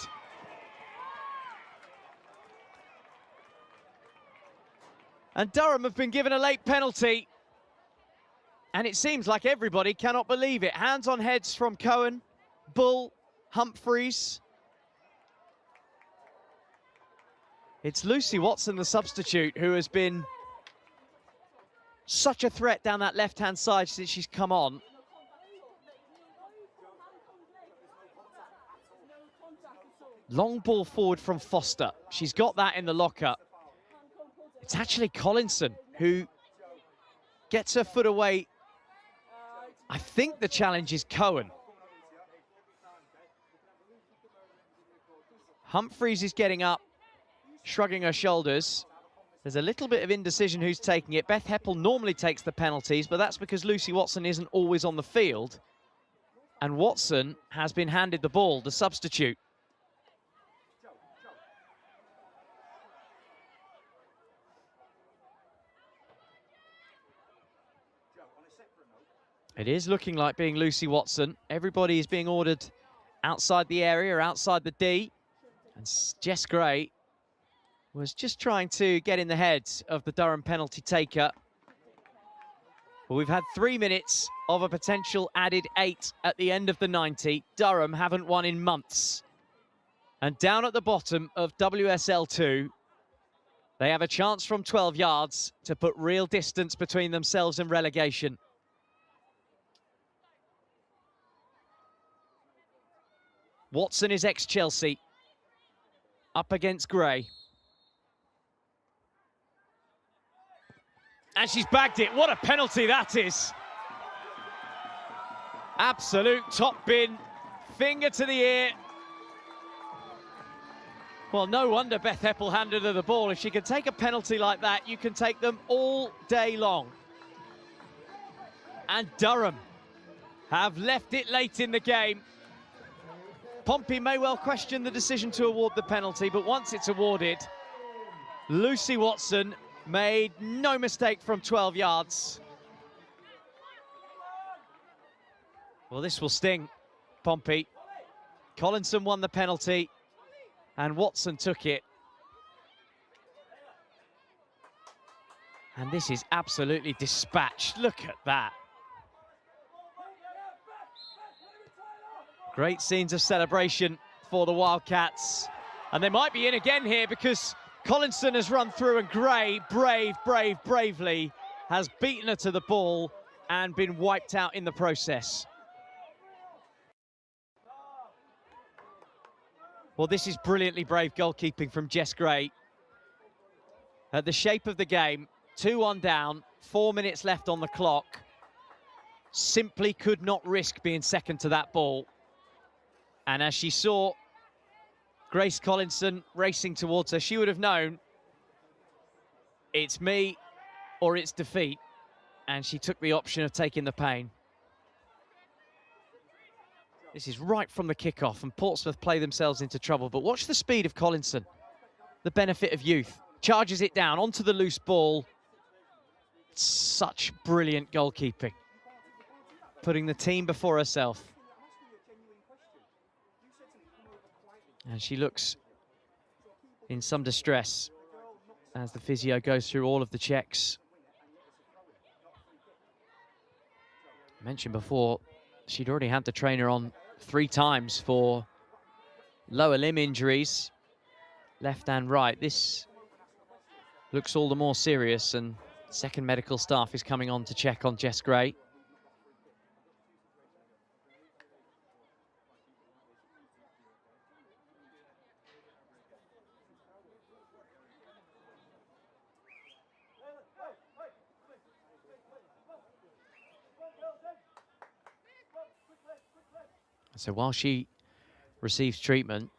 And Durham have been given a late penalty. And it seems like everybody cannot believe it. Hands on heads from Cohen, Bull, Humphreys. It's Lucy Watson, the substitute, who has been such a threat down that left-hand side since she's come on. Long ball forward from Foster. She's got that in the locker. It's actually Collinson who gets her foot away. I think the challenge is Cohen. Humphreys is getting up, shrugging her shoulders. There's a little bit of indecision who's taking it. Beth Heppel normally takes the penalties, but that's because Lucy Watson isn't always on the field. And Watson has been handed the ball, the substitute. It is looking like being Lucy Watson. Everybody is being ordered outside the area, outside the D. And Jess Gray was just trying to get in the head of the Durham penalty taker. Well, we've had 3 minutes of a potential added 8 at the end of the 90. Durham haven't won in months. And down at the bottom of WSL 2, they have a chance from 12 yards to put real distance between themselves and relegation. Watson is ex-Chelsea, up against Gray. And she's bagged it. What a penalty that is. Absolute top bin, finger to the ear. Well, no wonder Beth Heppel handed her the ball. If she can take a penalty like that, you can take them all day long. And Durham have left it late in the game. Pompey may well question the decision to award the penalty, but once it's awarded, Lucy Watson made no mistake from 12 yards. Well, this will sting Pompey. Collinson won the penalty, and Watson took it. And this is absolutely dispatched. Look at that. Great scenes of celebration for the Wildcats. And they might be in again here because Collinson has run through and Gray, bravely, has beaten her to the ball and been wiped out in the process. Well, this is brilliantly brave goalkeeping from Jess Gray. At the shape of the game, 2-1 down, 4 minutes left on the clock. Simply could not risk being second to that ball. And as she saw Grace Collinson racing towards her, she would have known it's me or it's defeat. And she took the option of taking the pain. This is right from the kickoff, and Portsmouth play themselves into trouble. But watch the speed of Collinson, the benefit of youth. Charges it down onto the loose ball. Such brilliant goalkeeping. Putting the team before herself. And she looks in some distress as the physio goes through all of the checks. I mentioned before, she'd already had the trainer on 3 times for lower limb injuries, left and right. This looks all the more serious, and second medical staff is coming on to check on Jess Gray. So while she receives treatment,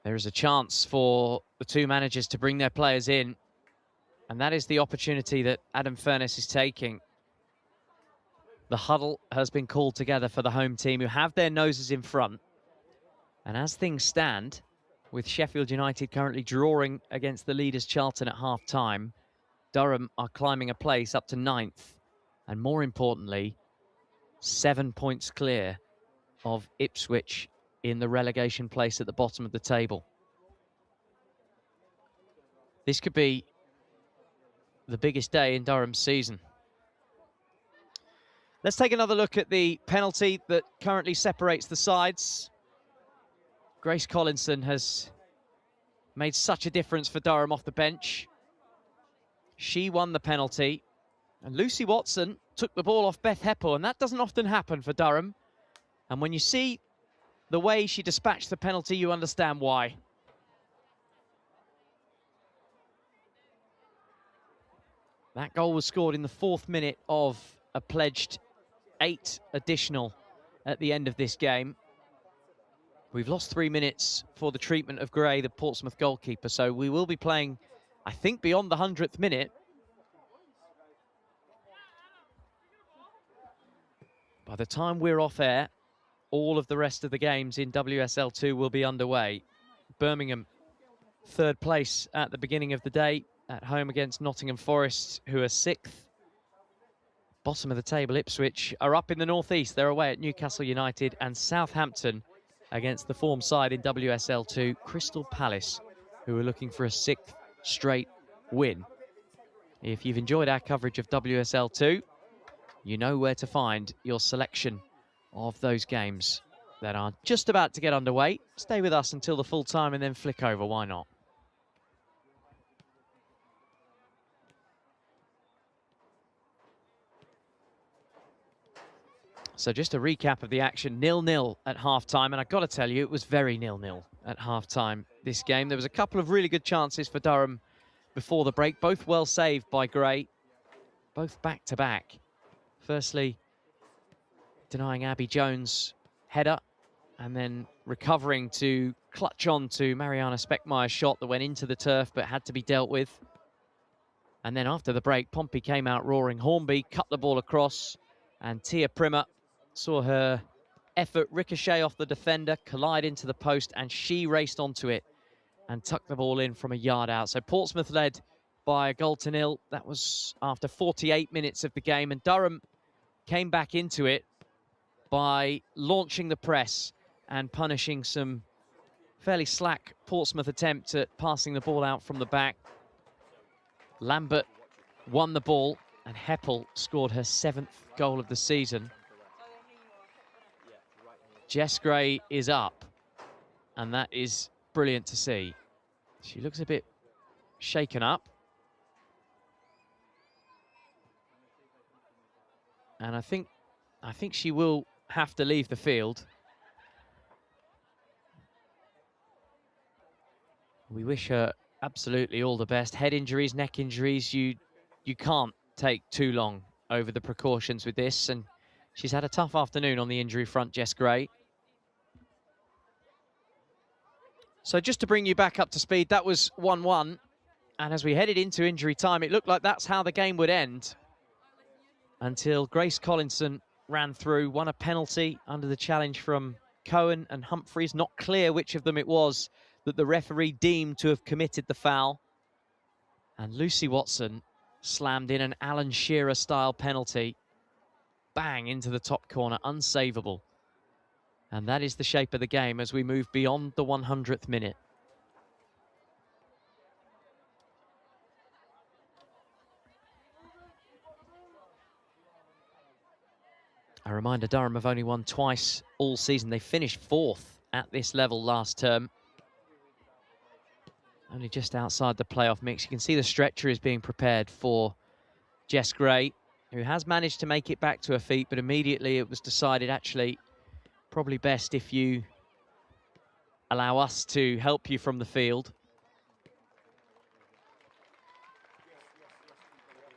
there is a chance for the 2 managers to bring their players in, and that is the opportunity that Adam Furness is taking. The huddle has been called together for the home team, who have their noses in front. And as things stand, with Sheffield United currently drawing against the leaders Charlton at half-time, Durham are climbing a place up to 9th. And more importantly, 7 points clear of Ipswich in the relegation place at the bottom of the table. This could be the biggest day in Durham's season. Let's take another look at the penalty that currently separates the sides. Grace Collinson has made such a difference for Durham off the bench. She won the penalty, and Lucy Watson took the ball off Beth Heppel, and that doesn't often happen for Durham. And when you see the way she dispatched the penalty, you understand why. That goal was scored in the 4th minute of a pledged 8 additional at the end of this game. We've lost 3 minutes for the treatment of Gray, the Portsmouth goalkeeper, so we will be playing, I think, beyond the 100th minute. By the time we're off air, all of the rest of the games in WSL 2 will be underway. Birmingham, 3rd place at the beginning of the day, at home against Nottingham Forest, who are 6th. Bottom of the table, Ipswich are up in the northeast. They're away at Newcastle United, and Southampton against the form side in WSL 2, Crystal Palace, who are looking for a 6th straight win. If you've enjoyed our coverage of WSL 2, you know where to find your selection of those games that are just about to get underway. Stay with us until the full time and then flick over, why not? So just a recap of the action, 0-0 at half-time, and I've got to tell you, it was very 0-0 at half-time this game. There was a couple of really good chances for Durham before the break, both well saved by Gray, both back-to-back. Firstly, denying Abby Jones' header, and then recovering to clutch on to Mariana Speckmeyer's shot that went into the turf but had to be dealt with. And then after the break, Pompey came out roaring. Hornby cut the ball across, and Tia Primer saw her effort ricochet off the defender, collide into the post, and she raced onto it and tucked the ball in from a yard out. So Portsmouth led by a 0-0. That was after 48 minutes of the game, and Durham came back into it by launching the press and punishing some fairly slack Portsmouth attempt at passing the ball out from the back. Lambert won the ball, and Heppel scored her 7th goal of the season. Jess Gray is up, and that is brilliant to see. She looks a bit shaken up. And I think she will have to leave the field. We wish her absolutely all the best. Head injuries, neck injuries, you can't take too long over the precautions with this, and she's had a tough afternoon on the injury front, Jess Gray. So just to bring you back up to speed, that was 1-1, and as we headed into injury time, it looked like that's how the game would end, until Grace Collinson ran through, won a penalty under the challenge from Cohen and Humphreys. Not clear which of them it was that the referee deemed to have committed the foul. And Lucy Watson slammed in an Alan Shearer-style penalty. Bang into the top corner, unsavable. And that is the shape of the game as we move beyond the 100th minute. A reminder, Durham have only won twice all season. They finished 4th at this level last term. Only just outside the playoff mix. You can see the stretcher is being prepared for Jess Gray, who has managed to make it back to her feet, but immediately it was decided, actually, probably best if you allow us to help you from the field.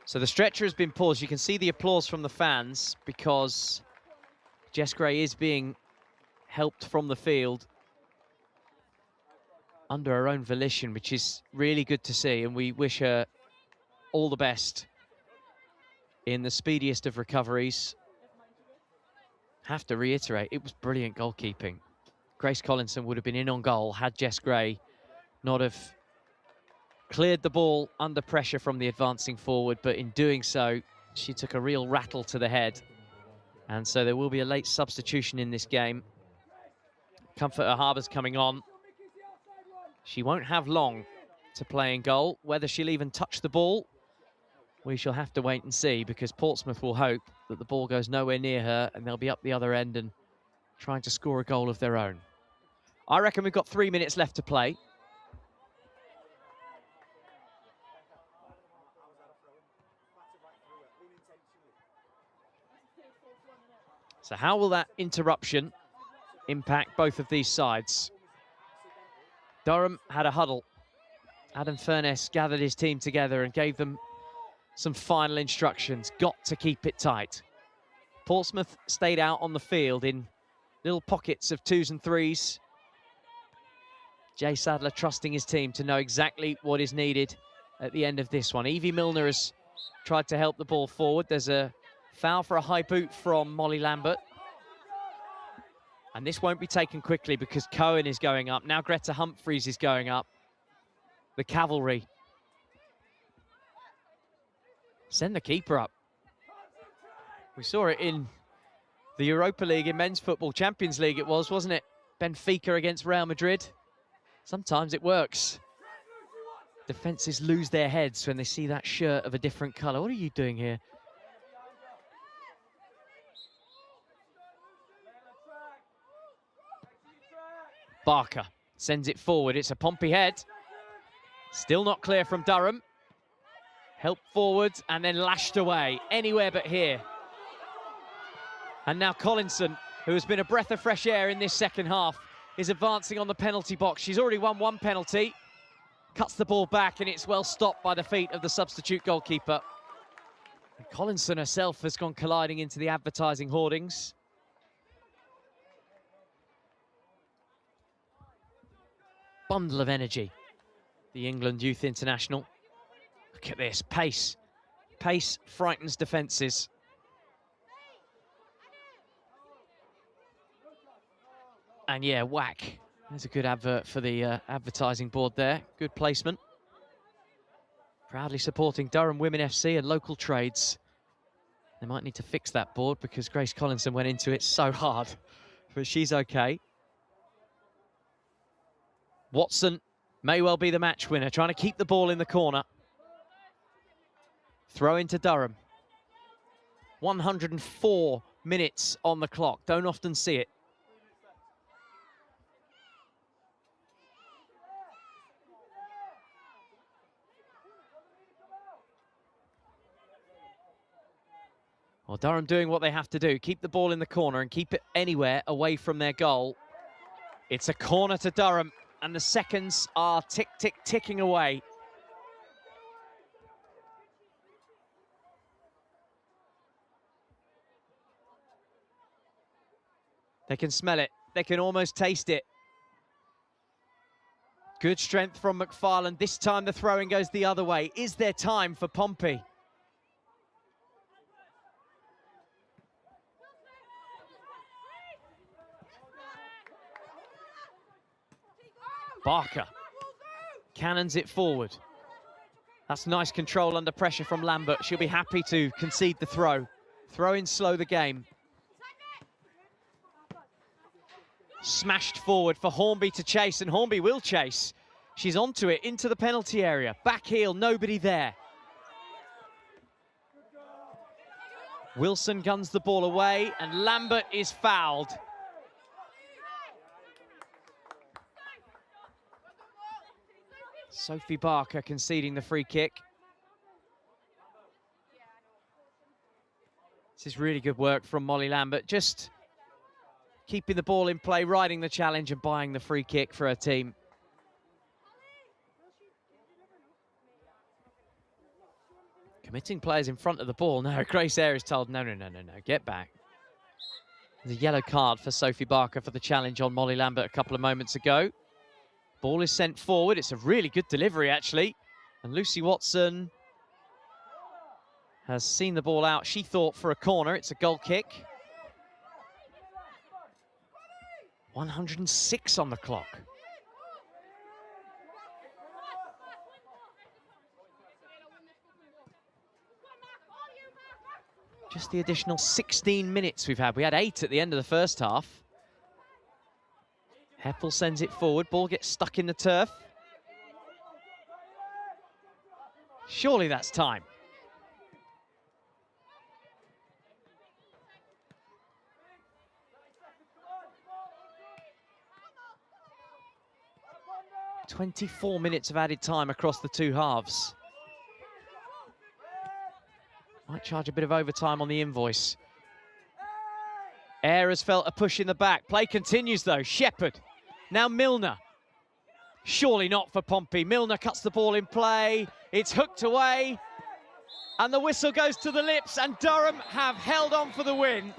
So the stretcher has been paused. You can see the applause from the fans because Jess Gray is being helped from the field under her own volition, which is really good to see, and we wish her all the best in the speediest of recoveries. Have to reiterate, it was brilliant goalkeeping. Grace Collinson would have been in on goal had Jess Gray not have cleared the ball under pressure from the advancing forward, but in doing so, she took a real rattle to the head. And so there will be a late substitution in this game. Comforter Harbour's coming on. She won't have long to play in goal. Whether she'll even touch the ball, we shall have to wait and see, because Portsmouth will hope that the ball goes nowhere near her and they'll be up the other end and trying to score a goal of their own. I reckon we've got 3 minutes left to play. So how will that interruption impact both of these sides? Durham had a huddle. Adam Furness gathered his team together and gave them some final instructions. Got to keep it tight. Portsmouth stayed out on the field in little pockets of 2s and 3s. Jay Sadler trusting his team to know exactly what is needed at the end of this one. Evie Milner has tried to help the ball forward. There's a foul for a high boot from Molly Lambert. And this won't be taken quickly because Cohen is going up. Now Greta Humphreys is going up. The cavalry. Send the keeper up. We saw it in the Europa League, in men's football, Champions League it was, wasn't it? Benfica against Real Madrid. Sometimes it works. Defenses lose their heads when they see that shirt of a different colour. What are you doing here? Barker sends it forward. It's a Pompey head. Still not clear from Durham. Helped forward and then lashed away. Anywhere but here. And now Collinson, who has been a breath of fresh air in this second half, is advancing on the penalty box. She's already won one penalty. Cuts the ball back and it's well stopped by the feet of the substitute goalkeeper. And Collinson herself has gone colliding into the advertising hoardings. Bundle of energy, the England Youth International. Look at this, pace. Pace frightens defences. And yeah, whack. There's a good advert for the advertising board there. Good placement. Proudly supporting Durham Women FC and local trades. They might need to fix that board because Grace Collinson went into it so hard, but she's okay. Watson may well be the match winner, trying to keep the ball in the corner. Throw into Durham. 104 minutes on the clock. Don't often see it. Well, Durham doing what they have to do. Keep the ball in the corner and keep it anywhere away from their goal. It's a corner to Durham. And the seconds are ticking away. They can smell it. They can almost taste it. Good strength from McFarland. This time the throwing goes the other way. Is there time for Pompey? Barker cannons it forward. That's nice control under pressure from Lambert. She'll be happy to concede the throw. Throw in, slow the game. Smashed forward for Hornby to chase, and Hornby will chase. She's onto it, into the penalty area. Back heel, nobody there. Wilson guns the ball away, and Lambert is fouled. Sophie Barker conceding the free kick. This is really good work from Molly Lambert, just keeping the ball in play, riding the challenge and buying the free kick for her team. Committing players in front of the ball. Now Grace Eyre is told, no, get back. There's a yellow card for Sophie Barker for the challenge on Molly Lambert a couple of moments ago. Ball is sent forward. It's a really good delivery, actually. And Lucy Watson has seen the ball out, she thought, for a corner. It's a goal kick. 106 on the clock. Just the additional 16 minutes we've had. We had 8 at the end of the first half. Heppel sends it forward. Ball gets stuck in the turf. Surely that's time. "24 minutes of added time across the two halves. Might charge a bit of overtime on the invoice. Eyre has felt a push in the back. Play continues though. Shepherd. Now Milner. Surely not for Pompey. Milner cuts the ball in play. It's hooked away. And the whistle goes to the lips, and Durham have held on for the win.